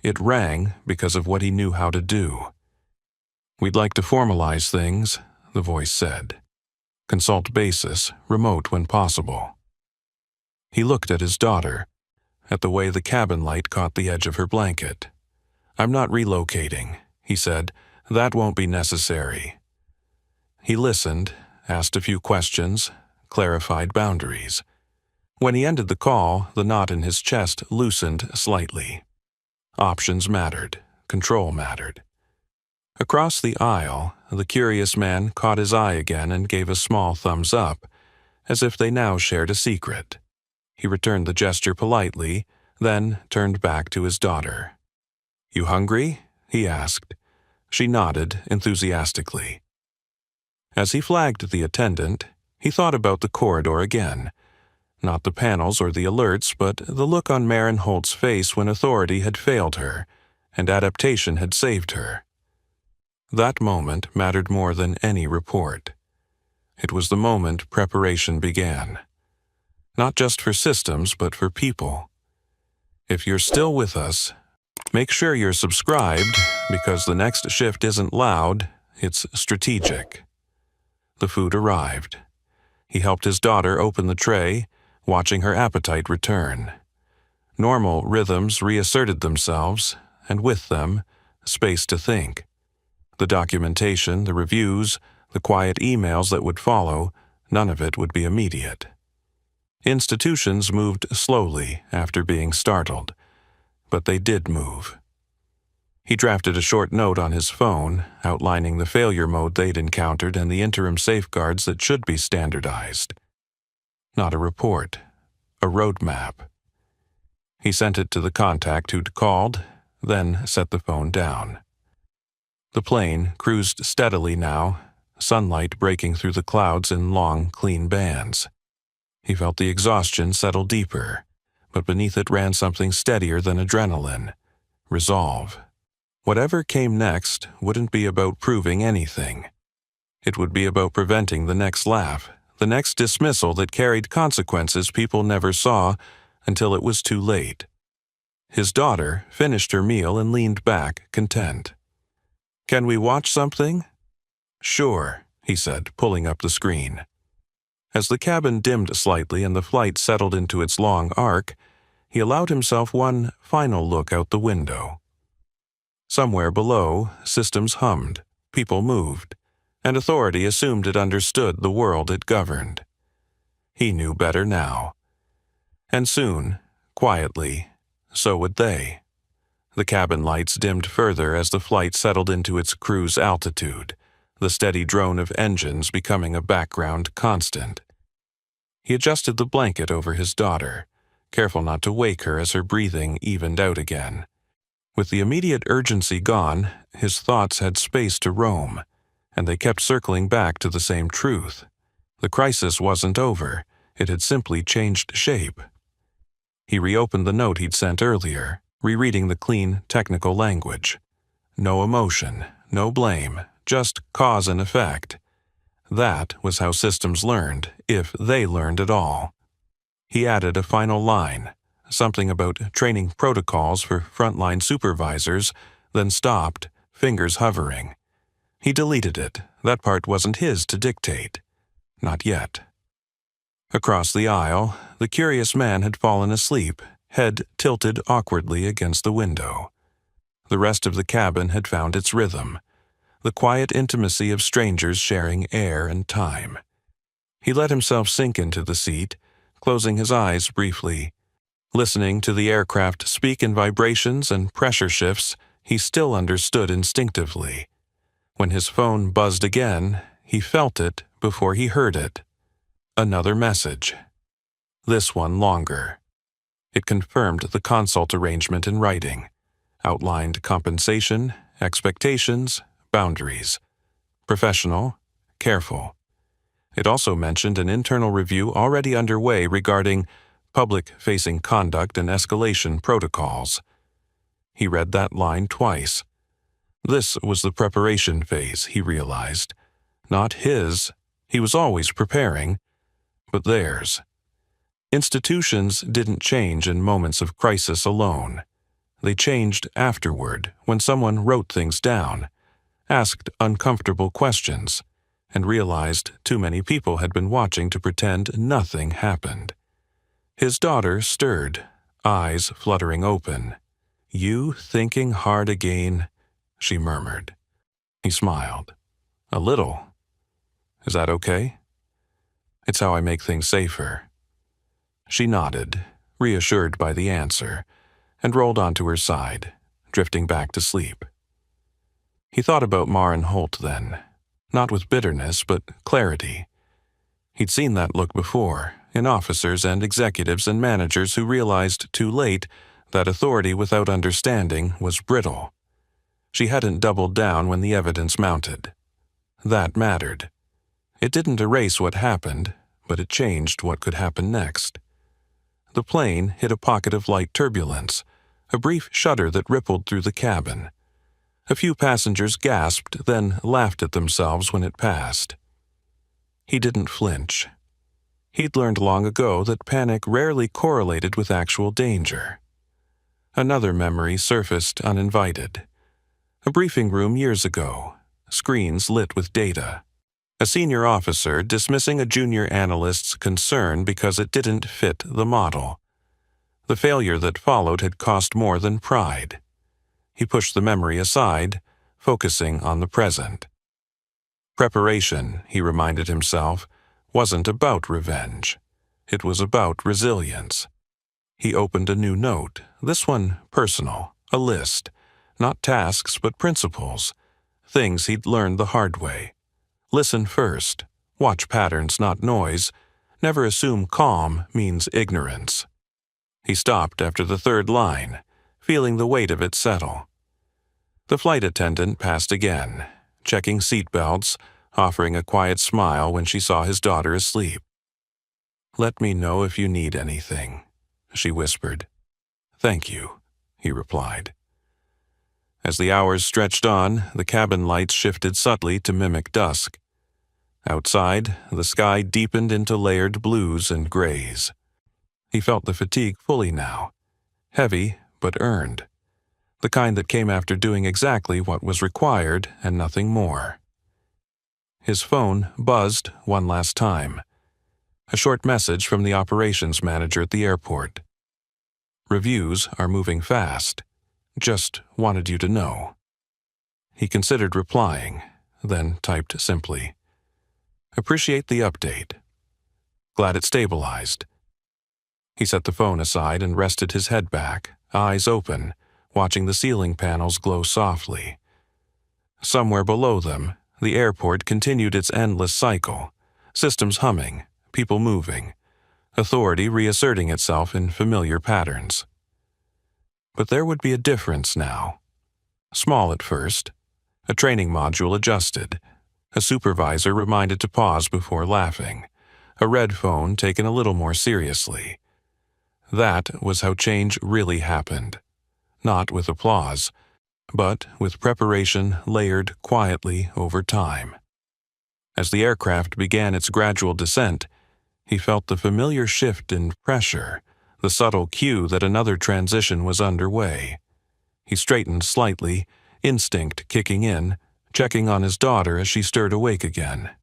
It rang because of what he knew how to do. "We'd like to formalize things," the voice said. "Consult basis, remote when possible." He looked at his daughter, at the way the cabin light caught the edge of her blanket. "I'm not relocating," he said. "That won't be necessary." He listened, asked a few questions, clarified boundaries. When he ended the call, the knot in his chest loosened slightly. Options mattered. Control mattered. Across the aisle, the curious man caught his eye again and gave a small thumbs up, as if they now shared a secret. He returned the gesture politely, then turned back to his daughter. "You hungry?" he asked. She nodded enthusiastically. As he flagged the attendant, he thought about the corridor again. Not the panels or the alerts, but the look on Maren Holt's face when authority had failed her, and adaptation had saved her. That moment mattered more than any report. It was the moment preparation began. not just for systems, but for people. If you're still with us, make sure you're subscribed, because the next shift isn't loud, it's strategic. The food arrived. He helped his daughter open the tray, watching her appetite return. Normal rhythms reasserted themselves, and with them, space to think. The documentation, the reviews, the quiet emails that would follow, none of it would be immediate. Institutions moved slowly after being startled, but they did move. He drafted a short note on his phone, outlining the failure mode they'd encountered and the interim safeguards that should be standardized. Not a report, a roadmap. He sent it to the contact who'd called, then set the phone down. The plane cruised steadily now, sunlight breaking through the clouds in long, clean bands. He felt the exhaustion settle deeper, but beneath it ran something steadier than adrenaline: resolve. Whatever came next wouldn't be about proving anything. It would be about preventing the next laugh, the next dismissal that carried consequences people never saw until it was too late. His daughter finished her meal and leaned back, content. "Can we watch something?" "Sure," he said, pulling up the screen. As the cabin dimmed slightly and the flight settled into its long arc, he allowed himself one final look out the window. Somewhere below, systems hummed, people moved, and authority assumed it understood the world it governed. He knew better now. And soon, quietly, so would they. The cabin lights dimmed further as the flight settled into its cruise altitude, the steady drone of engines becoming a background constant. He adjusted the blanket over his daughter, careful not to wake her as her breathing evened out again. With the immediate urgency gone, his thoughts had space to roam, and they kept circling back to the same truth. The crisis wasn't over, it had simply changed shape. He reopened the note he'd sent earlier, rereading the clean, technical language. No emotion, no blame, just cause and effect. That was how systems learned, if they learned at all. He added a final line, something about training protocols for frontline supervisors, then stopped, fingers hovering. He deleted it. That part wasn't his to dictate. Not yet. Across the aisle, the curious man had fallen asleep, head tilted awkwardly against the window. The rest of the cabin had found its rhythm, the quiet intimacy of strangers sharing air and time. He let himself sink into the seat, closing his eyes briefly. Listening to the aircraft speak in vibrations and pressure shifts, he still understood instinctively. When his phone buzzed again, he felt it before he heard it. Another message. This one longer. It confirmed the consult arrangement in writing, outlined compensation, expectations, boundaries. Professional, careful. It also mentioned an internal review already underway regarding public-facing conduct and escalation protocols. He read that line twice. This was the preparation phase, he realized. Not his, he was always preparing, but theirs. Institutions didn't change in moments of crisis alone. They changed afterward, when someone wrote things down, asked uncomfortable questions, and realized too many people had been watching to pretend nothing happened. His daughter stirred, eyes fluttering open. "You thinking hard again?" she murmured. He smiled. "A little. Is that okay?" "It's how I make things safer." She nodded, reassured by the answer, and rolled onto her side, drifting back to sleep. He thought about Maren Holt then, not with bitterness, but clarity. He'd seen that look before, in officers and executives and managers who realized too late that authority without understanding was brittle. She hadn't doubled down when the evidence mounted. That mattered. It didn't erase what happened, but it changed what could happen next. The plane hit a pocket of light turbulence, a brief shudder that rippled through the cabin. A few passengers gasped, then laughed at themselves when it passed. He didn't flinch. He'd learned long ago that panic rarely correlated with actual danger. Another memory surfaced uninvited. A briefing room years ago, screens lit with data. A senior officer dismissing a junior analyst's concern because it didn't fit the model. The failure that followed had cost more than pride. He pushed the memory aside, focusing on the present. Preparation, he reminded himself, wasn't about revenge. It was about resilience. He opened a new note, this one personal, a list, not tasks but principles, things he'd learned the hard way. Listen first, watch patterns not noise, never assume calm means ignorance. He stopped after the third line, feeling the weight of it settle. The flight attendant passed again, checking seat belts, offering a quiet smile when she saw his daughter asleep. "Let me know if you need anything," she whispered. "Thank you," he replied. As the hours stretched on, the cabin lights shifted subtly to mimic dusk. Outside, the sky deepened into layered blues and grays. He felt the fatigue fully now, heavy but earned, the kind that came after doing exactly what was required and nothing more. His phone buzzed one last time. A short message from the operations manager at the airport. "Reviews are moving fast. Just wanted you to know." He considered replying, then typed simply, "Appreciate the update. Glad it stabilized." He set the phone aside and rested his head back, eyes open, watching the ceiling panels glow softly. Somewhere below them, the airport continued its endless cycle, systems humming, people moving, authority reasserting itself in familiar patterns. But there would be a difference now. Small at first. A training module adjusted. A supervisor reminded to pause before laughing. A red phone taken a little more seriously. That was how change really happened. Not with applause, but with preparation layered quietly over time. As the aircraft began its gradual descent, he felt the familiar shift in pressure, the subtle cue that another transition was underway. He straightened slightly, instinct kicking in, checking on his daughter as she stirred awake again.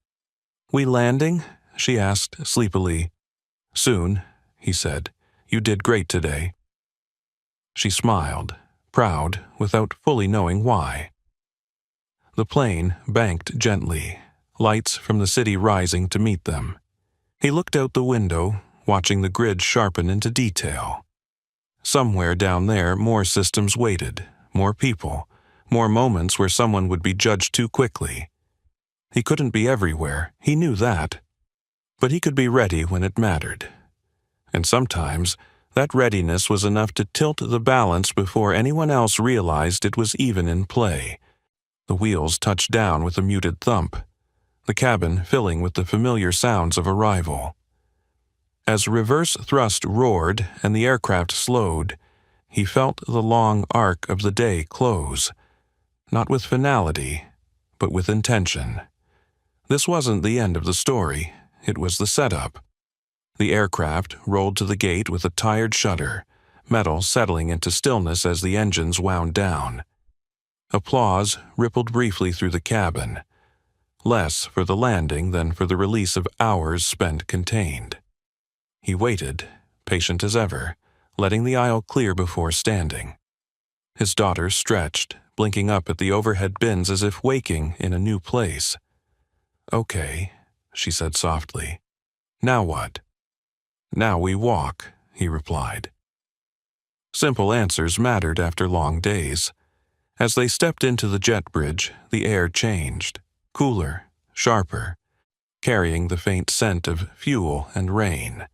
"We landing?" she asked sleepily. "Soon," he said. "You did great today." She smiled, proud without fully knowing why. The plane banked gently, lights from the city rising to meet them. He looked out the window, watching the grid sharpen into detail. Somewhere down there, more systems waited, more people, more moments where someone would be judged too quickly. He couldn't be everywhere, he knew that. But he could be ready when it mattered. And sometimes, that readiness was enough to tilt the balance before anyone else realized it was even in play. The wheels touched down with a muted thump, the cabin filling with the familiar sounds of arrival. As reverse thrust roared and the aircraft slowed, he felt the long arc of the day close, not with finality, but with intention. This wasn't the end of the story, it was the setup. The aircraft rolled to the gate with a tired shudder, metal settling into stillness as the engines wound down. Applause rippled briefly through the cabin, less for the landing than for the release of hours spent contained. He waited, patient as ever, letting the aisle clear before standing. His daughter stretched, blinking up at the overhead bins as if waking in a new place. "Okay," she said softly. "Now what?" "Now we walk," he replied. Simple answers mattered after long days. As they stepped into the jet bridge, the air changed, cooler, sharper, carrying the faint scent of fuel and rain.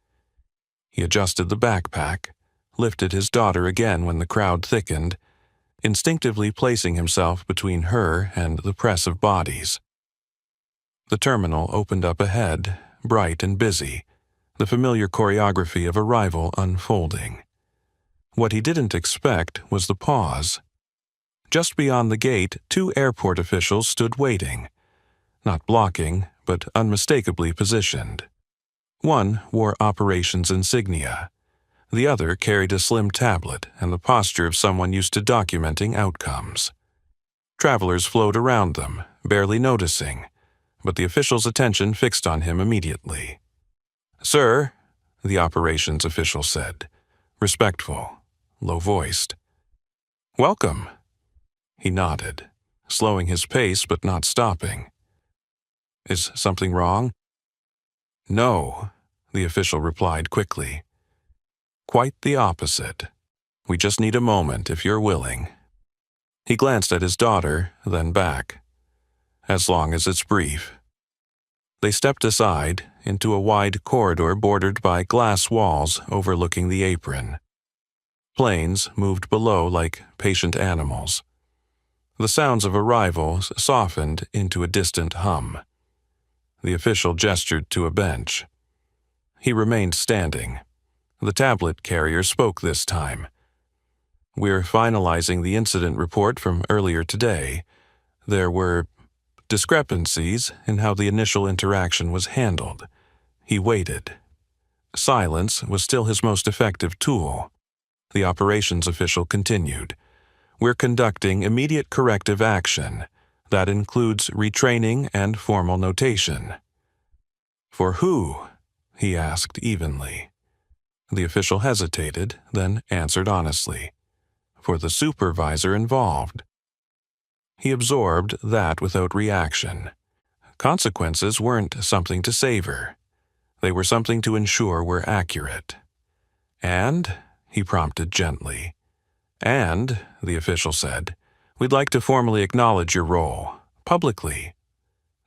He adjusted the backpack, lifted his daughter again when the crowd thickened, instinctively placing himself between her and the press of bodies. The terminal opened up ahead, bright and busy, the familiar choreography of arrival unfolding. What he didn't expect was the pause. Just beyond the gate, 2 airport officials stood waiting, not blocking, but unmistakably positioned. One wore operations insignia. The other carried a slim tablet and the posture of someone used to documenting outcomes. Travelers flowed around them, barely noticing, but the official's attention fixed on him immediately. "Sir," the operations official said, respectful, low-voiced. "Welcome." He nodded, slowing his pace but not stopping. "Is something wrong?" "No," the official replied quickly. "Quite the opposite. We just need a moment if you're willing." He glanced at his daughter, then back. "As long as it's brief." They stepped aside into a wide corridor bordered by glass walls overlooking the apron. Planes moved below like patient animals. The sounds of arrivals softened into a distant hum. The official gestured to a bench. He remained standing. The tablet carrier spoke this time. "We're finalizing the incident report from earlier today. There were discrepancies in how the initial interaction was handled." He waited. Silence was still his most effective tool. The operations official continued. "We're conducting immediate corrective action. That includes retraining and formal notation." "For who?" he asked evenly. The official hesitated, then answered honestly. "For the supervisor involved." He absorbed that without reaction. Consequences weren't something to savor. They were something to ensure were accurate. "And?" he prompted gently. "And," the official said, "we'd like to formally acknowledge your role, publicly."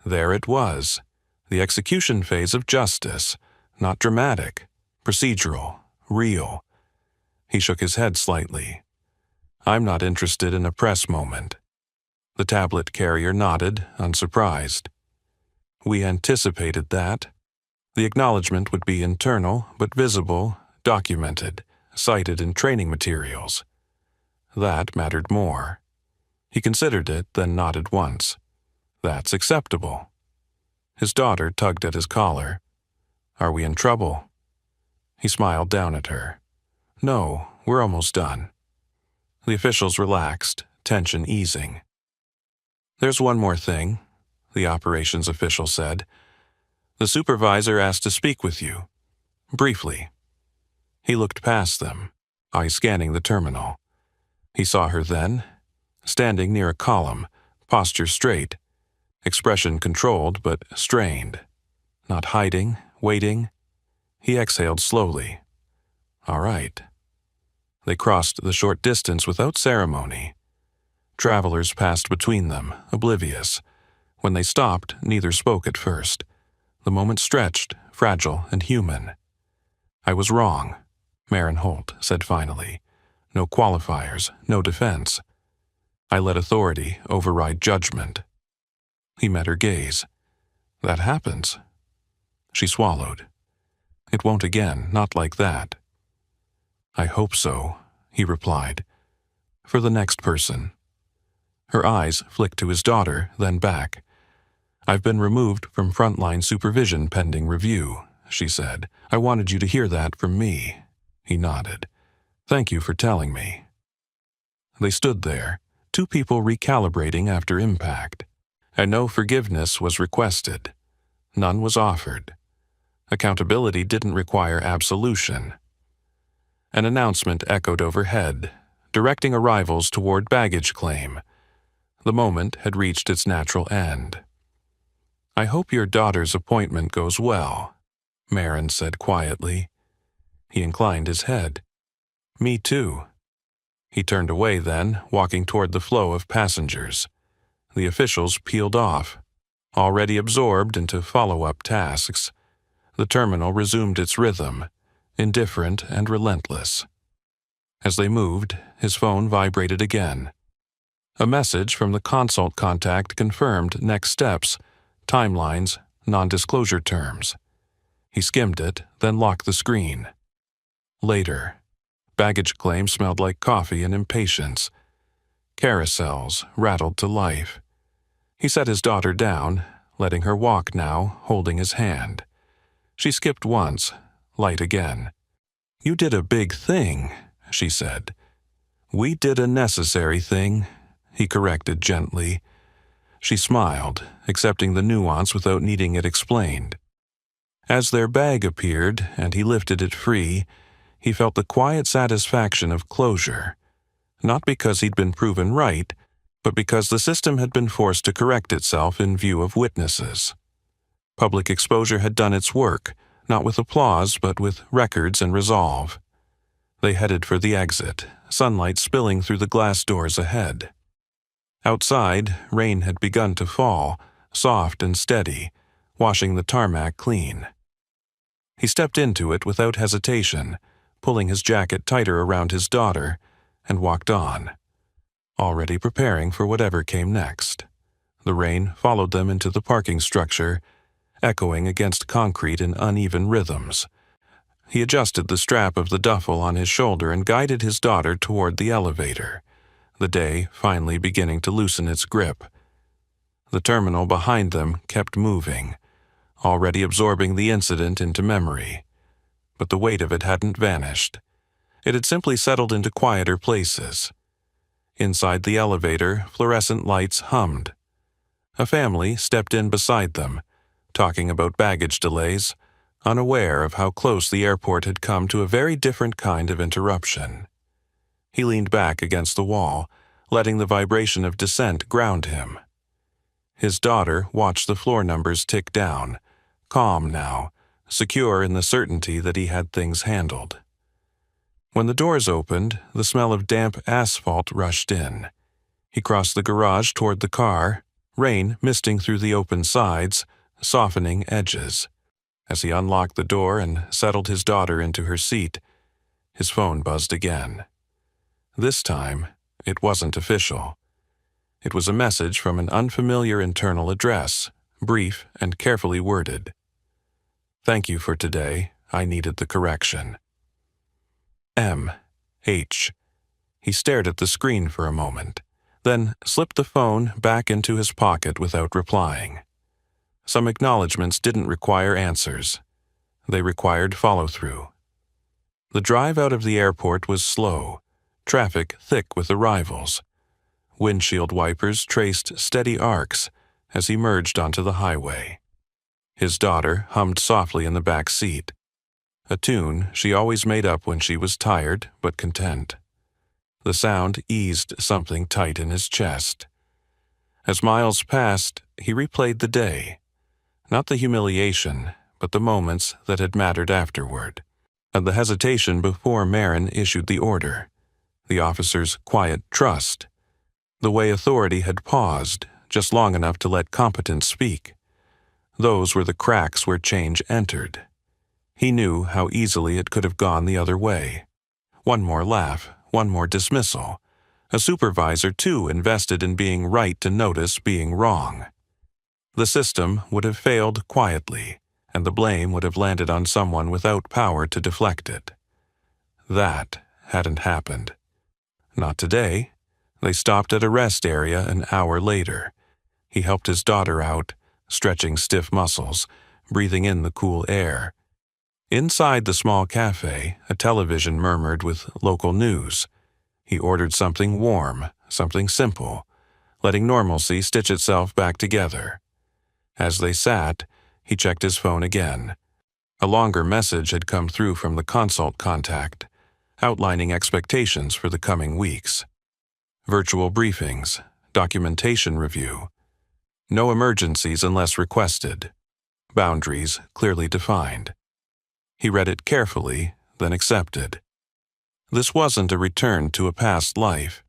There it was, the execution phase of justice, not dramatic, procedural, real. He shook his head slightly. "I'm not interested in a press moment." The tablet carrier nodded, unsurprised. "We anticipated that. The acknowledgement would be internal, but visible, documented, cited in training materials." That mattered more. He considered it, then nodded once. "That's acceptable." His daughter tugged at his collar. "Are we in trouble?" He smiled down at her. "No, we're almost done." The officials relaxed, tension easing. "There's one more thing," the operations official said. "The supervisor asked to speak with you. Briefly." He looked past them, eyes scanning the terminal. He saw her then, standing near a column, posture straight, expression controlled but strained. Not hiding, waiting. He exhaled slowly. "All right." They crossed the short distance without ceremony. Travelers passed between them, oblivious. When they stopped, neither spoke at first. The moment stretched, fragile and human. "I was wrong," Marin Holt said finally. "No qualifiers, no defense. I let authority override judgment." He met her gaze. "That happens." She swallowed. "It won't again, not like that." "I hope so," he replied. "For the next person." Her eyes flicked to his daughter, then back. "I've been removed from frontline supervision pending review," she said. "I wanted you to hear that from me." He nodded. "Thank you for telling me." They stood there, two people recalibrating after impact, and no forgiveness was requested. None was offered. Accountability didn't require absolution. An announcement echoed overhead, directing arrivals toward baggage claim. The moment had reached its natural end. "I hope your daughter's appointment goes well," Marin said quietly. He inclined his head. "Me too." He turned away then, walking toward the flow of passengers. The officials peeled off, already absorbed into follow-up tasks. The terminal resumed its rhythm, indifferent and relentless. As they moved, his phone vibrated again. A message from the consult contact confirmed next steps, timelines, non-disclosure terms. He skimmed it, then locked the screen. Later. Baggage claim smelled like coffee and impatience. Carousels rattled to life. He set his daughter down, letting her walk now, holding his hand. She skipped once, light again. "You did a big thing," she said. "We did a necessary thing," he corrected gently. She smiled, accepting the nuance without needing it explained. As their bag appeared and he lifted it free, he felt the quiet satisfaction of closure, not because he'd been proven right, but because the system had been forced to correct itself in view of witnesses. Public exposure had done its work, not with applause but with records and resolve. They headed for the exit, sunlight spilling through the glass doors ahead. Outside, rain had begun to fall, soft and steady, washing the tarmac clean. He stepped into it without hesitation, pulling his jacket tighter around his daughter, and walked on, already preparing for whatever came next. The rain followed them into the parking structure, echoing against concrete in uneven rhythms. He adjusted the strap of the duffel on his shoulder and guided his daughter toward the elevator, the day finally beginning to loosen its grip. The terminal behind them kept moving, already absorbing the incident into memory. But the weight of it hadn't vanished. It had simply settled into quieter places. Inside the elevator, fluorescent lights hummed. A family stepped in beside them, talking about baggage delays, unaware of how close the airport had come to a very different kind of interruption. He leaned back against the wall, letting the vibration of descent ground him. His daughter watched the floor numbers tick down, calm now, secure in the certainty that he had things handled. When the doors opened, the smell of damp asphalt rushed in. He crossed the garage toward the car, rain misting through the open sides, softening edges. As he unlocked the door and settled his daughter into her seat, his phone buzzed again. This time, it wasn't official. It was a message from an unfamiliar internal address, brief and carefully worded. "Thank you for today. I needed the correction." M.H. He stared at the screen for a moment, then slipped the phone back into his pocket without replying. Some acknowledgments didn't require answers. They required follow-through. The drive out of the airport was slow, traffic thick with arrivals. Windshield wipers traced steady arcs as he merged onto the highway. His daughter hummed softly in the back seat, a tune she always made up when she was tired but content. The sound eased something tight in his chest. As miles passed, he replayed the day. Not the humiliation, but the moments that had mattered afterward, and the hesitation before Marin issued the order, the officer's quiet trust, the way authority had paused just long enough to let competence speak. Those were the cracks where change entered. He knew how easily it could have gone the other way. One more laugh, one more dismissal. A supervisor, too, invested in being right to notice being wrong. The system would have failed quietly, and the blame would have landed on someone without power to deflect it. That hadn't happened. Not today. They stopped at a rest area an hour later. He helped his daughter out, stretching stiff muscles, breathing in the cool air. Inside the small cafe, a television murmured with local news. He ordered something warm, something simple, letting normalcy stitch itself back together. As they sat, he checked his phone again. A longer message had come through from the consult contact, outlining expectations for the coming weeks. Virtual briefings, documentation review. No emergencies unless requested. Boundaries clearly defined. He read it carefully, then accepted. This wasn't a return to a past life.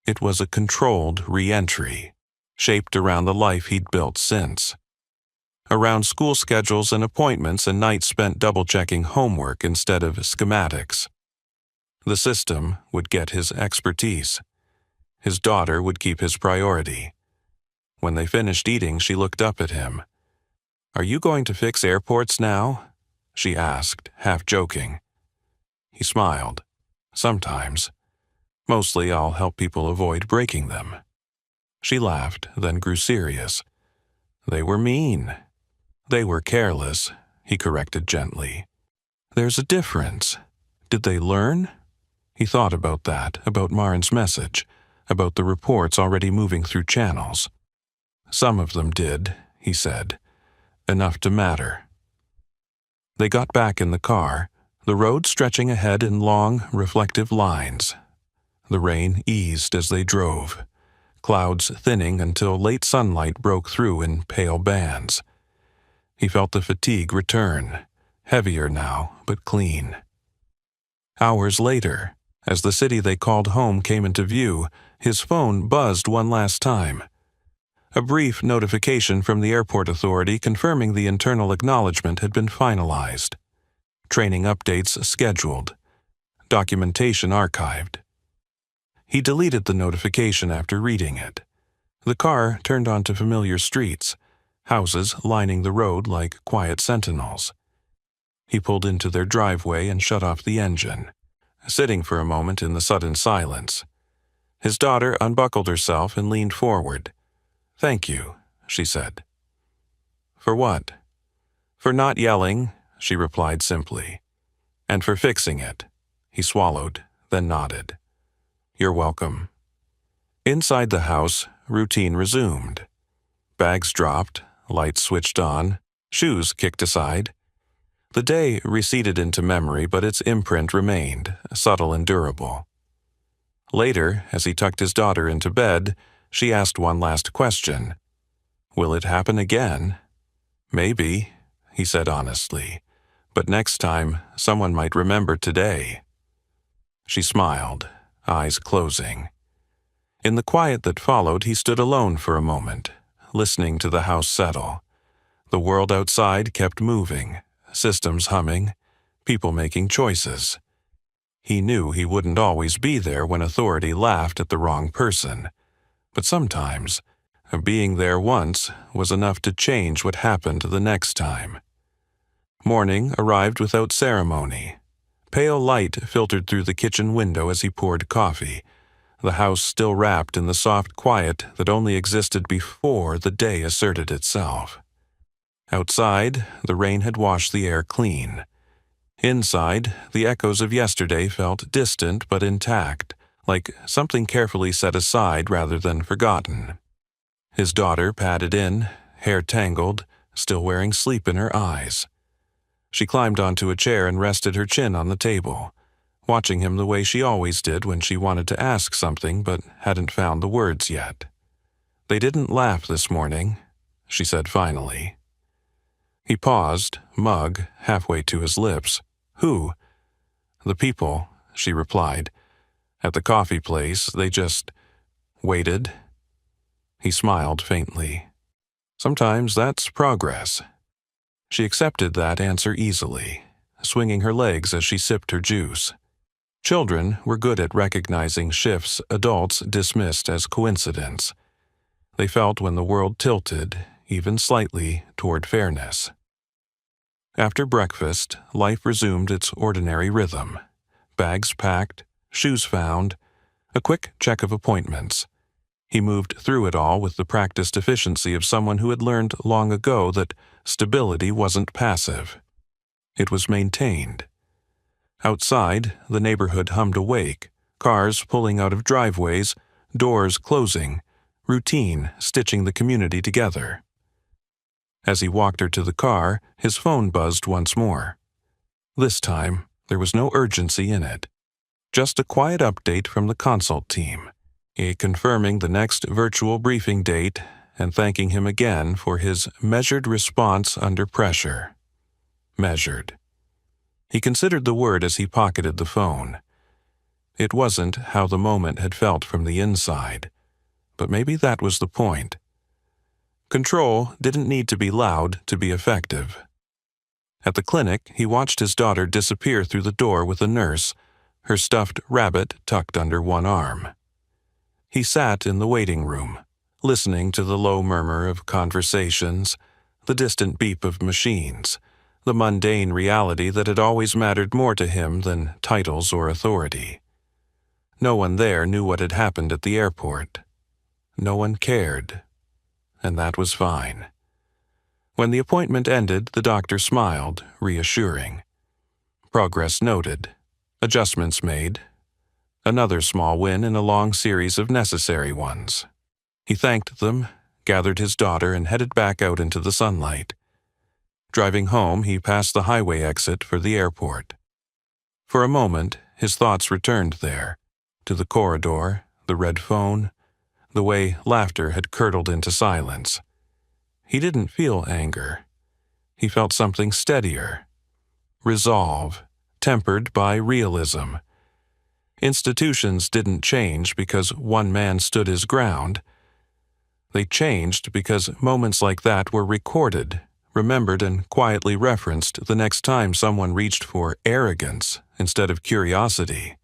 It was a controlled re-entry, shaped around the life he'd built since. Around school schedules and appointments and nights spent double-checking homework instead of schematics. The system would get his expertise. His daughter would keep his priority. When they finished eating, she looked up at him. "Are you going to fix airports now?" she asked, half joking. He smiled. "Sometimes. Mostly I'll help people avoid breaking them." She laughed, then grew serious. "They were mean. They were careless. he corrected gently. There's a difference. Did they learn? He thought about that, about Marin's message, about the reports already moving through channels. Some of them did, he said. Enough to matter. They got back in the car, the road stretching ahead in long, reflective lines. The rain eased as they drove, clouds thinning until late sunlight broke through in pale bands. He felt the fatigue return, heavier now, but clean. Hours later, as the city they called home came into view, his phone buzzed one last time. A brief notification from the airport authority confirming the internal acknowledgement had been finalized. Training updates scheduled. Documentation archived. He deleted the notification after reading it. The car turned onto familiar streets, houses lining the road like quiet sentinels. He pulled into their driveway and shut off the engine, sitting for a moment in the sudden silence. His daughter unbuckled herself and leaned forward. "Thank you," she said. "For what?" "For not yelling," she replied simply. "And for fixing it." He swallowed, then nodded. "You're welcome." Inside the house, routine resumed. Bags dropped, lights switched on, shoes kicked aside. The day receded into memory, but its imprint remained, subtle and durable. Later, as he tucked his daughter into bed, she asked one last question. "Will it happen again?" "Maybe," he said honestly, "but next time someone might remember today." She smiled, eyes closing. In the quiet that followed, he stood alone for a moment, listening to the house settle. The world outside kept moving, systems humming, people making choices. He knew he wouldn't always be there when authority laughed at the wrong person, but sometimes being there once was enough to change what happened the next time. Morning arrived without ceremony. Pale light filtered through the kitchen window as he poured coffee, the house still wrapped in the soft quiet that only existed before the day asserted itself. Outside, the rain had washed the air clean. Inside, the echoes of yesterday felt distant but intact, like something carefully set aside rather than forgotten. His daughter padded in, hair tangled, still wearing sleep in her eyes. She climbed onto a chair and rested her chin on the table, watching him the way she always did when she wanted to ask something but hadn't found the words yet. "They didn't laugh this morning," she said finally. He paused, mug halfway to his lips. "Who?" "The people," she replied. "At the coffee place, they just waited." He smiled faintly. "Sometimes that's progress." She accepted that answer easily, swinging her legs as she sipped her juice. Children were good at recognizing shifts adults dismissed as coincidence. They felt when the world tilted, even slightly, toward fairness. After breakfast, life resumed its ordinary rhythm. Bags packed, shoes found, a quick check of appointments. He moved through it all with the practiced efficiency of someone who had learned long ago that stability wasn't passive. It was maintained. Outside, the neighborhood hummed awake, cars pulling out of driveways, doors closing, routine stitching the community together. As he walked her to the car, his phone buzzed once more. This time, there was no urgency in it. Just a quiet update from the consult team, confirming the next virtual briefing date and thanking him again for his measured response under pressure. Measured. He considered the word as he pocketed the phone. It wasn't how the moment had felt from the inside, but maybe that was the point. Control didn't need to be loud to be effective. At the clinic, he watched his daughter disappear through the door with a nurse, her stuffed rabbit tucked under one arm. He sat in the waiting room, listening to the low murmur of conversations, the distant beep of machines, the mundane reality that had always mattered more to him than titles or authority. No one there knew what had happened at the airport. No one cared. And that was fine. When the appointment ended, the doctor smiled, reassuring. Progress noted. Adjustments made. Another small win in a long series of necessary ones. He thanked them, gathered his daughter, and headed back out into the sunlight. Driving home, he passed the highway exit for the airport. For a moment, his thoughts returned there, to the corridor, the red phone, the way laughter had curdled into silence. He didn't feel anger. He felt something steadier. Resolve, tempered by realism. Institutions didn't change because one man stood his ground. They changed because moments like that were recorded, remembered, and quietly referenced the next time someone reached for arrogance instead of curiosity.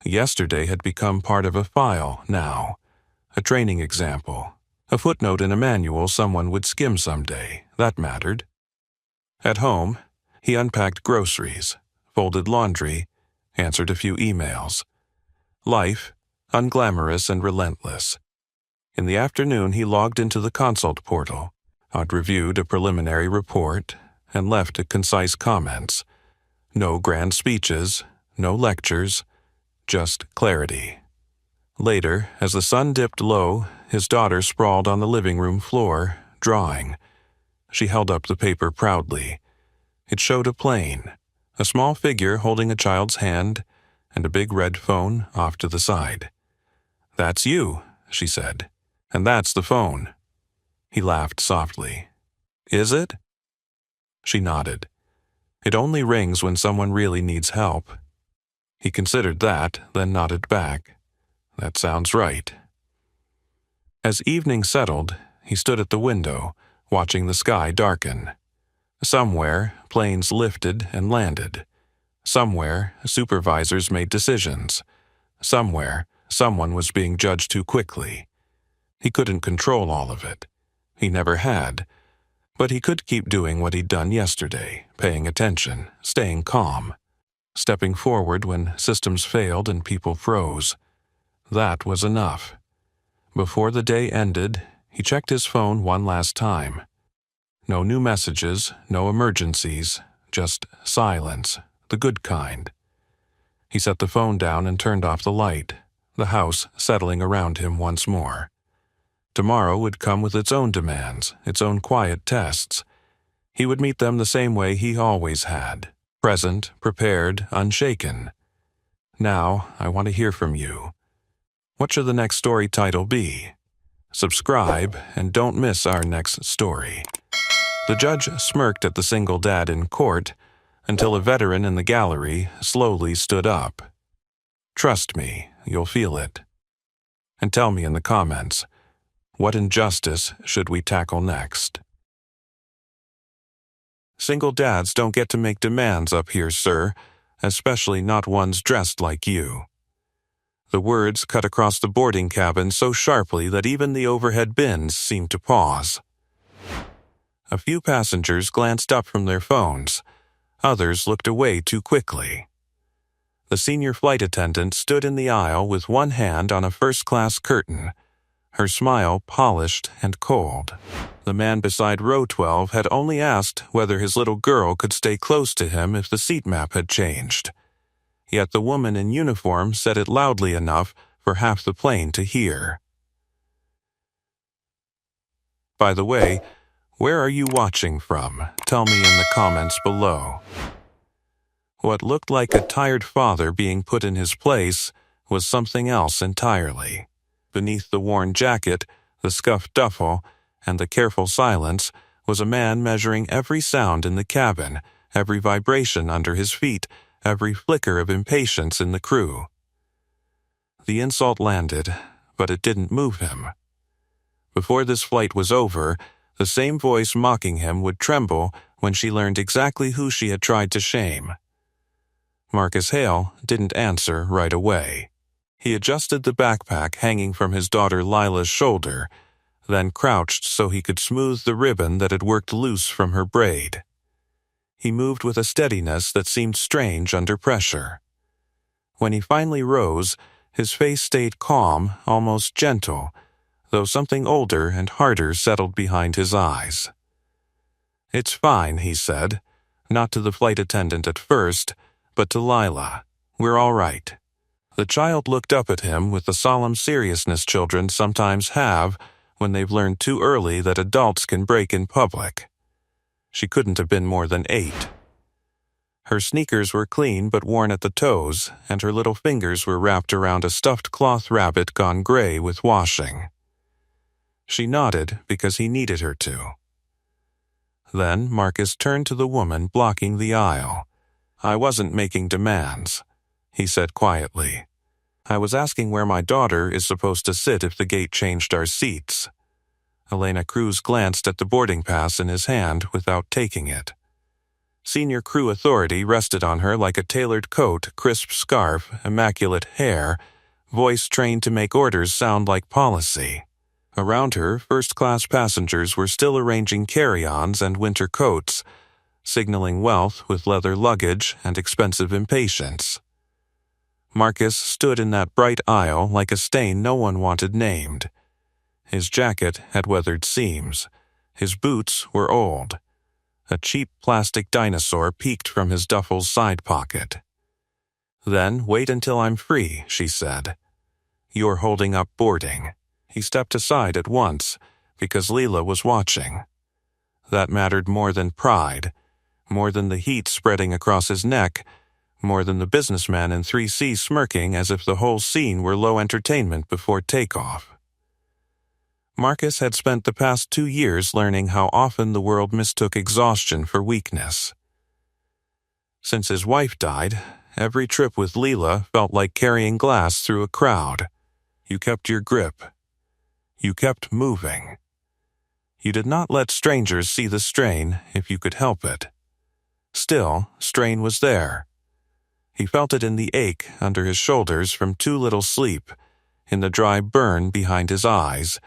Yesterday had become part of a file now, a training example, a footnote in a manual someone would skim someday. That mattered. At home, he unpacked groceries, folded laundry, answered a few emails. Life, unglamorous and relentless. In the afternoon, he logged into the consult portal, reviewed a preliminary report, and left concise comments. No grand speeches, no lectures, just clarity. Later, as the sun dipped low, his daughter sprawled on the living room floor, drawing. She held up the paper proudly. It showed a plane, a small figure holding a child's hand, and a big red phone off to the side. "That's you," she said, "and that's the phone." He laughed softly. "Is it?" She nodded. "It only rings when someone really needs help." He considered that, then nodded back. "That sounds right." As evening settled, he stood at the window, watching the sky darken. Somewhere, planes lifted and landed. Somewhere, supervisors made decisions. Somewhere, someone was being judged too quickly. He couldn't control all of it. He never had. But he could keep doing what he'd done yesterday, paying attention, staying calm, stepping forward when systems failed and people froze. That was enough. Before the day ended, he checked his phone one last time. No new messages, no emergencies, just silence, the good kind. He set the phone down and turned off the light, the house settling around him once more. Tomorrow would come with its own demands, its own quiet tests. He would meet them the same way he always had, present, prepared, unshaken. Now, I want to hear from you. What should the next story title be? Subscribe and don't miss our next story. The judge smirked at the single dad in court until a veteran in the gallery slowly stood up. Trust me, you'll feel it. And tell me in the comments, what injustice should we tackle next? Single dads don't get to make demands up here, sir, especially not ones dressed like you. The words cut across the boarding cabin so sharply that even the overhead bins seemed to pause. A few passengers glanced up from their phones. Others looked away too quickly. The senior flight attendant stood in the aisle with one hand on a first-class curtain, her smile polished and cold. The man beside row 12 had only asked whether his little girl could stay close to him if the seat map had changed. Yet the woman in uniform said it loudly enough for half the plane to hear. By the way, where are you watching from? Tell me in the comments below. What looked like a tired father being put in his place was something else entirely. Beneath the worn jacket, the scuffed duffel, and the careful silence was a man measuring every sound in the cabin, every vibration under his feet, every flicker of impatience in the crew. The insult landed, but it didn't move him. Before this flight was over, the same voice mocking him would tremble when she learned exactly who she had tried to shame. Marcus Hale didn't answer right away. He adjusted the backpack hanging from his daughter Lila's shoulder, then crouched so he could smooth the ribbon that had worked loose from her braid. He moved with a steadiness that seemed strange under pressure. When he finally rose, his face stayed calm, almost gentle, though something older and harder settled behind his eyes. "It's fine," he said, not to the flight attendant at first, but to Lila. "We're all right." The child looked up at him with the solemn seriousness children sometimes have when they've learned too early that adults can break in public. She couldn't have been more than 8. Her sneakers were clean but worn at the toes, and her little fingers were wrapped around a stuffed cloth rabbit gone gray with washing. She nodded because he needed her to. Then Marcus turned to the woman blocking the aisle. "I wasn't making demands," he said quietly. "I was asking where my daughter is supposed to sit if the gate changed our seats." Elena Cruz glanced at the boarding pass in his hand without taking it. Senior crew authority rested on her like a tailored coat, crisp scarf, immaculate hair, voice trained to make orders sound like policy. Around her, first-class passengers were still arranging carry-ons and winter coats, signaling wealth with leather luggage and expensive impatience. Marcus stood in that bright aisle like a stain no one wanted named. His jacket had weathered seams. His boots were old. A cheap plastic dinosaur peeked from his duffel's side pocket. "Then wait until I'm free," she said. "You're holding up boarding." He stepped aside at once, because Leela was watching. That mattered more than pride, more than the heat spreading across his neck, more than the businessman in 3C smirking as if the whole scene were low entertainment before takeoff. Marcus had spent the past 2 years learning how often the world mistook exhaustion for weakness. Since his wife died, every trip with Leela felt like carrying glass through a crowd. You kept your grip. You kept moving. You did not let strangers see the strain if you could help it. Still, strain was there. He felt it in the ache under his shoulders from too little sleep, in the dry burn behind his eyes,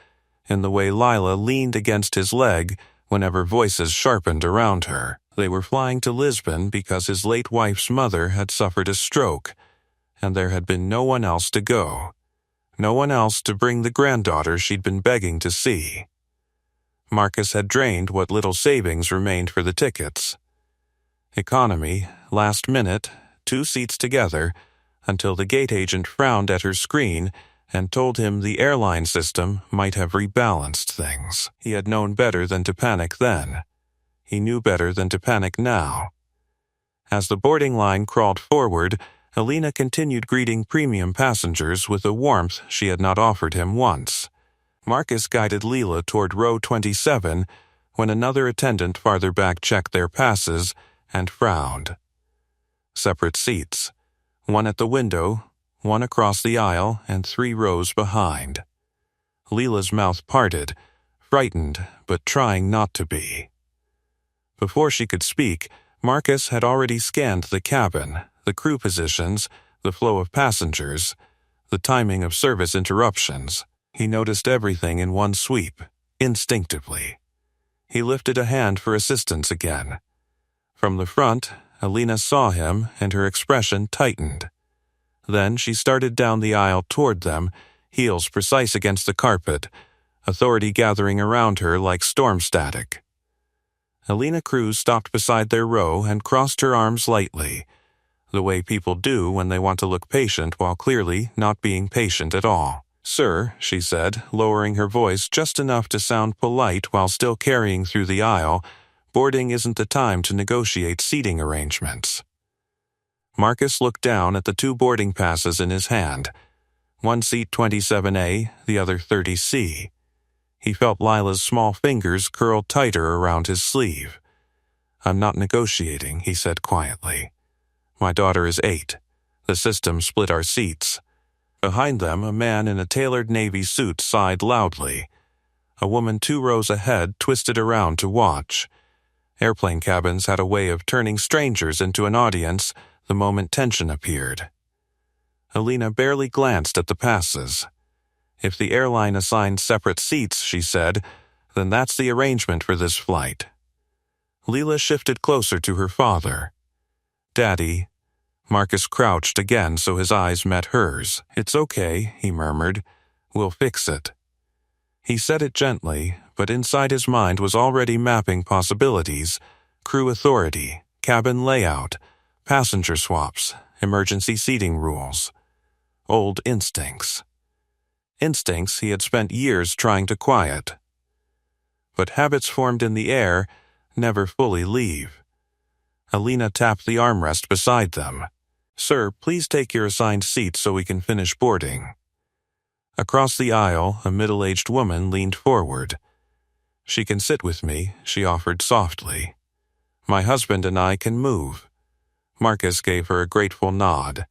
in the way Lila leaned against his leg whenever voices sharpened around her. They were flying to Lisbon because his late wife's mother had suffered a stroke, and there had been no one else to go. No one else to bring the granddaughter she'd been begging to see. Marcus had drained what little savings remained for the tickets. Economy, last minute, 2 seats together, until the gate agent frowned at her screen and told him the airline system might have rebalanced things. He had known better than to panic then. He knew better than to panic now. As the boarding line crawled forward, Elena continued greeting premium passengers with a warmth she had not offered him once. Marcus guided Leela toward row 27 when another attendant farther back checked their passes and frowned. Separate seats, one at the window, one across the aisle, and 3 rows behind. Leela's mouth parted, frightened but trying not to be. Before she could speak, Marcus had already scanned the cabin, the crew positions, the flow of passengers, the timing of service interruptions. He noticed everything in one sweep, instinctively. He lifted a hand for assistance again. From the front, Elena saw him and her expression tightened. Then she started down the aisle toward them, heels precise against the carpet, authority gathering around her like storm static. Elena Cruz stopped beside their row and crossed her arms lightly, the way people do when they want to look patient while clearly not being patient at all. "Sir," she said, lowering her voice just enough to sound polite while still carrying through the aisle, "boarding isn't the time to negotiate seating arrangements." Marcus looked down at the 2 boarding passes in his hand, one seat 27A, the other 30C. He felt Lila's small fingers curl tighter around his sleeve. "I'm not negotiating," he said quietly. "My daughter is 8. The system split our seats." Behind them, a man in a tailored navy suit sighed loudly. A woman 2 rows ahead twisted around to watch. Airplane cabins had a way of turning strangers into an audience the moment tension appeared. Elena barely glanced at the passes. "If the airline assigned separate seats," she said, "then that's the arrangement for this flight." Leela shifted closer to her father. "Daddy." Marcus crouched again so his eyes met hers. "It's okay," he murmured. "We'll fix it." He said it gently, but inside his mind was already mapping possibilities: crew authority, cabin layout, passenger swaps, emergency seating rules. Old instincts. Instincts he had spent years trying to quiet. But habits formed in the air never fully leave. Alina tapped the armrest beside them. "Sir, please take your assigned seat so we can finish boarding." Across the aisle, a middle-aged woman leaned forward. "She can sit with me," she offered softly. "My husband and I can move." Marcus gave her a grateful nod.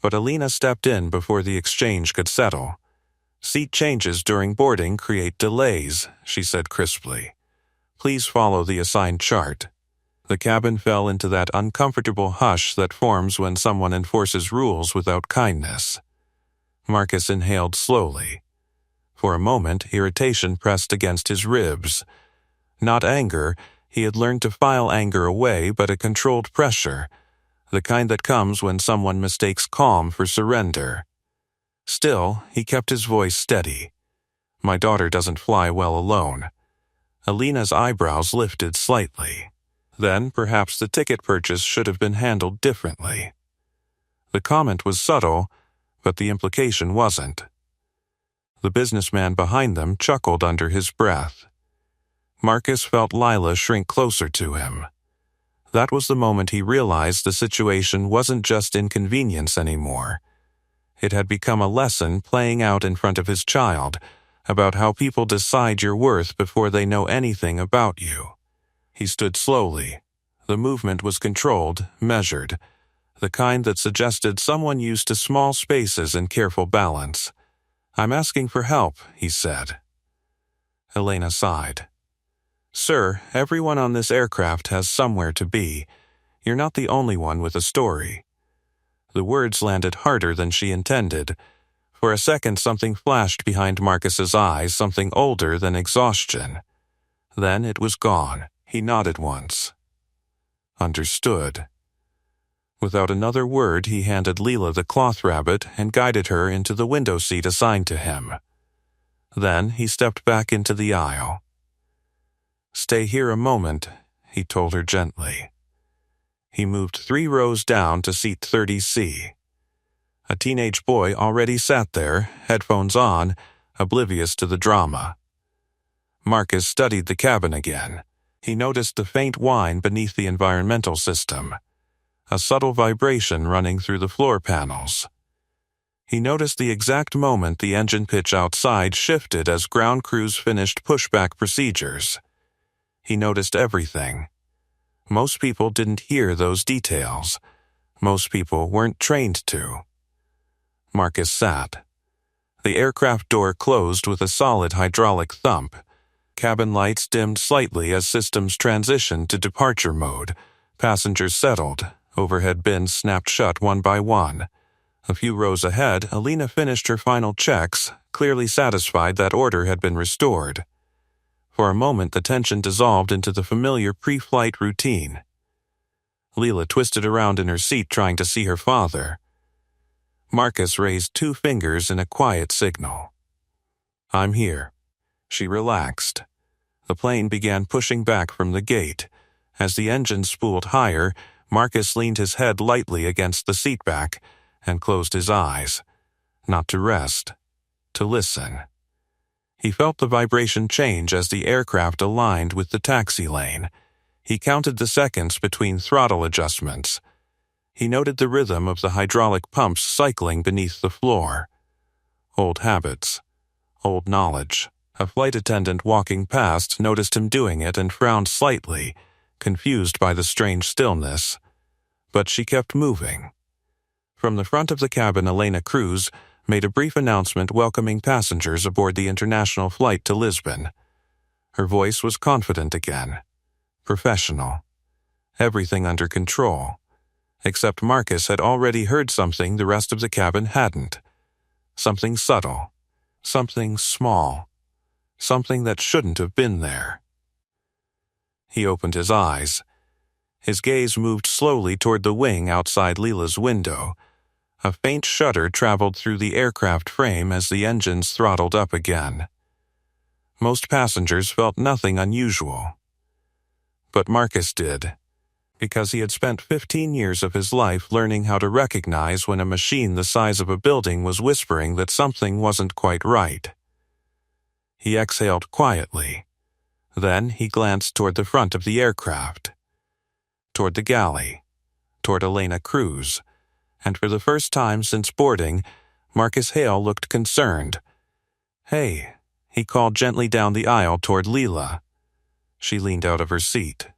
But Alina stepped in before the exchange could settle. "Seat changes during boarding create delays," she said crisply. "Please follow the assigned chart." The cabin fell into that uncomfortable hush that forms when someone enforces rules without kindness. Marcus inhaled slowly. For a moment, irritation pressed against his ribs. Not anger, he had learned to file anger away, but a controlled pressure, the kind that comes when someone mistakes calm for surrender. Still, he kept his voice steady. "My daughter doesn't fly well alone." Alina's eyebrows lifted slightly. Then perhaps the ticket purchase should have been handled differently. The comment was subtle, but the implication wasn't. The businessman behind them chuckled under his breath. Marcus felt Lila shrink closer to him. That was the moment he realized the situation wasn't just inconvenience anymore. It had become a lesson playing out in front of his child about how people decide your worth before they know anything about you. He stood slowly. The movement was controlled, measured, the kind that suggested someone used to small spaces and careful balance. "I'm asking for help," he said. Elena sighed. "Sir, everyone on this aircraft has somewhere to be. You're not the only one with a story." The words landed harder than she intended. For a second, something flashed behind Marcus's eyes, something older than exhaustion. Then it was gone. He nodded once. Understood. Without another word, he handed Leela the cloth rabbit and guided her into the window seat assigned to him. Then he stepped back into the aisle. "Stay here a moment," he told her gently. He moved 3 rows down to seat 30C. A teenage boy already sat there, headphones on, oblivious to the drama. Marcus studied the cabin again. He noticed the faint whine beneath the environmental system, a subtle vibration running through the floor panels. He noticed the exact moment the engine pitch outside shifted as ground crews finished pushback procedures. He noticed everything. Most people didn't hear those details. Most people weren't trained to. Marcus sat. The aircraft door closed with a solid hydraulic thump. Cabin lights dimmed slightly as systems transitioned to departure mode. Passengers settled. Overhead bins snapped shut one by one. A few rows ahead, Alina finished her final checks, clearly satisfied that order had been restored. For a moment, the tension dissolved into the familiar pre-flight routine. Leela twisted around in her seat trying to see her father. Marcus raised 2 fingers in a quiet signal. "I'm here." She relaxed. The plane began pushing back from the gate. As the engine spooled higher, Marcus leaned his head lightly against the seatback and closed his eyes, not to rest, to listen. He felt the vibration change as the aircraft aligned with the taxi lane. He counted the seconds between throttle adjustments. He noted the rhythm of the hydraulic pumps cycling beneath the floor. Old habits, old knowledge. A flight attendant walking past noticed him doing it and frowned slightly, confused by the strange stillness. But she kept moving. From the front of the cabin, Elena Cruz made a brief announcement welcoming passengers aboard the international flight to Lisbon. Her voice was confident again, professional, everything under control. Except Marcus had already heard something the rest of the cabin hadn't. Something subtle, something small, something that shouldn't have been there. He opened his eyes. His gaze moved slowly toward the wing outside Leela's window. A faint shudder traveled through the aircraft frame as the engines throttled up again. Most passengers felt nothing unusual. But Marcus did, because he had spent 15 years of his life learning how to recognize when a machine the size of a building was whispering that something wasn't quite right. He exhaled quietly. Then he glanced toward the front of the aircraft, toward the galley, toward Elena Cruz, and for the first time since boarding, Marcus Hale looked concerned. "Hey," he called gently down the aisle toward Leela. She leaned out of her seat.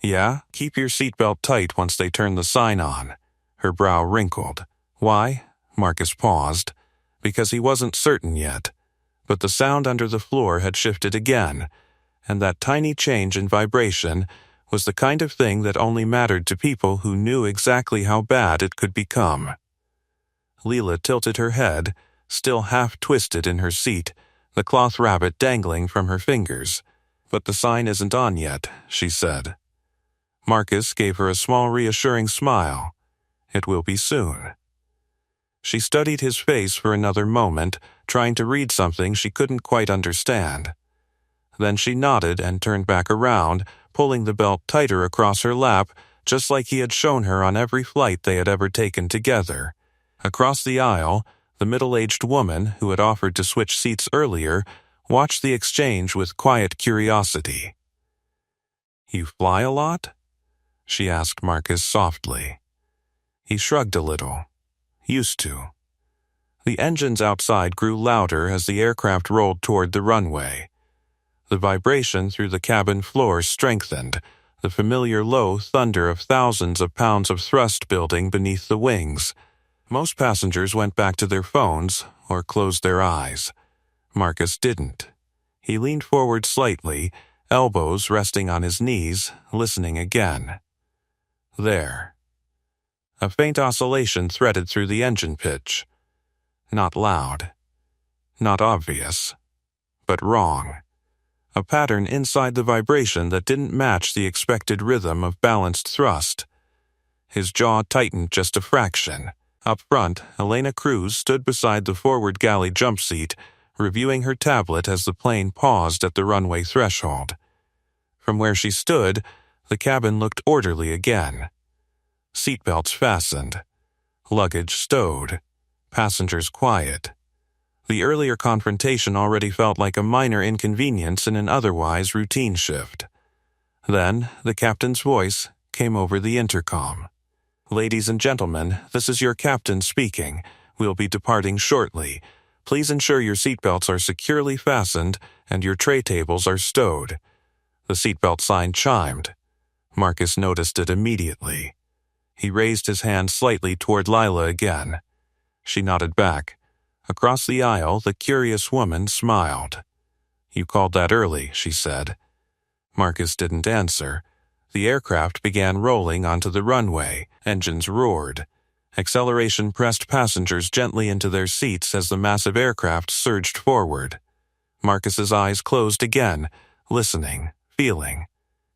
"Yeah, keep your seatbelt tight once they turn the sign on." Her brow wrinkled. "Why?" Marcus paused. Because he wasn't certain yet. But the sound under the floor had shifted again, and that tiny change in vibration was the kind of thing that only mattered to people who knew exactly how bad it could become. Leela tilted her head, still half-twisted in her seat, the cloth rabbit dangling from her fingers. "But the sign isn't on yet," she said. Marcus gave her a small reassuring smile. "It will be soon." She studied his face for another moment, trying to read something she couldn't quite understand. Then she nodded and turned back around, pulling the belt tighter across her lap, just like he had shown her on every flight they had ever taken together. Across the aisle, the middle-aged woman, who had offered to switch seats earlier, watched the exchange with quiet curiosity. "You fly a lot?" she asked Marcus softly. He shrugged a little. "Used to." The engines outside grew louder as the aircraft rolled toward the runway. The vibration through the cabin floor strengthened, the familiar low thunder of thousands of pounds of thrust building beneath the wings. Most passengers went back to their phones or closed their eyes. Marcus didn't. He leaned forward slightly, elbows resting on his knees, listening again. There. A faint oscillation threaded through the engine pitch. Not loud. Not obvious. But wrong. A pattern inside the vibration that didn't match the expected rhythm of balanced thrust. His jaw tightened just a fraction. Up front, Elena Cruz stood beside the forward galley jump seat, reviewing her tablet as the plane paused at the runway threshold. From where she stood, the cabin looked orderly again. Seatbelts fastened. Luggage stowed. Passengers quiet. The earlier confrontation already felt like a minor inconvenience in an otherwise routine shift. Then, the captain's voice came over the intercom. "Ladies and gentlemen, this is your captain speaking. We'll be departing shortly. Please ensure your seatbelts are securely fastened and your tray tables are stowed." The seatbelt sign chimed. Marcus noticed it immediately. He raised his hand slightly toward Lila again. She nodded back. Across the aisle, the curious woman smiled. "You called that early," she said. Marcus didn't answer. The aircraft began rolling onto the runway. Engines roared. Acceleration pressed passengers gently into their seats as the massive aircraft surged forward. Marcus's eyes closed again, listening, feeling,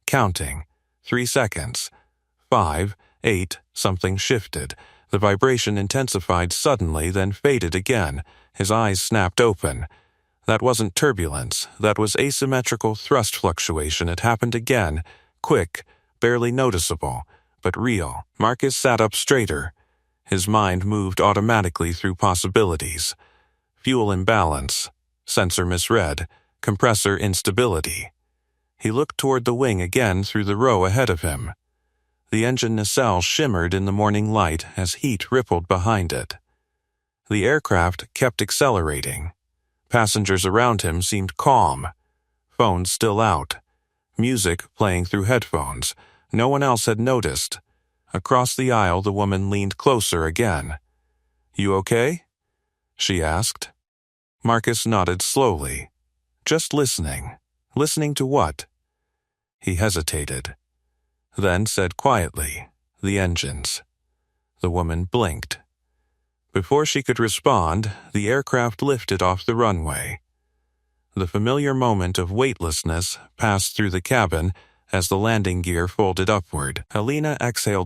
counting. 3 seconds. 5, 8, something shifted. The vibration intensified suddenly, then faded again. His eyes snapped open. That wasn't turbulence. That was asymmetrical thrust fluctuation. It happened again. Quick, barely noticeable, but real. Marcus sat up straighter. His mind moved automatically through possibilities. Fuel imbalance. Sensor misread. Compressor instability. He looked toward the wing again through the row ahead of him. The engine nacelle shimmered in the morning light as heat rippled behind it. The aircraft kept accelerating. Passengers around him seemed calm. Phones still out. Music playing through headphones. No one else had noticed. Across the aisle, the woman leaned closer again. "You okay?" she asked. Marcus nodded slowly. "Just listening." "Listening to what?" He hesitated. Then said quietly, "The engines." The woman blinked. Before she could respond, the aircraft lifted off the runway. The familiar moment of weightlessness passed through the cabin as the landing gear folded upward. Helena exhaled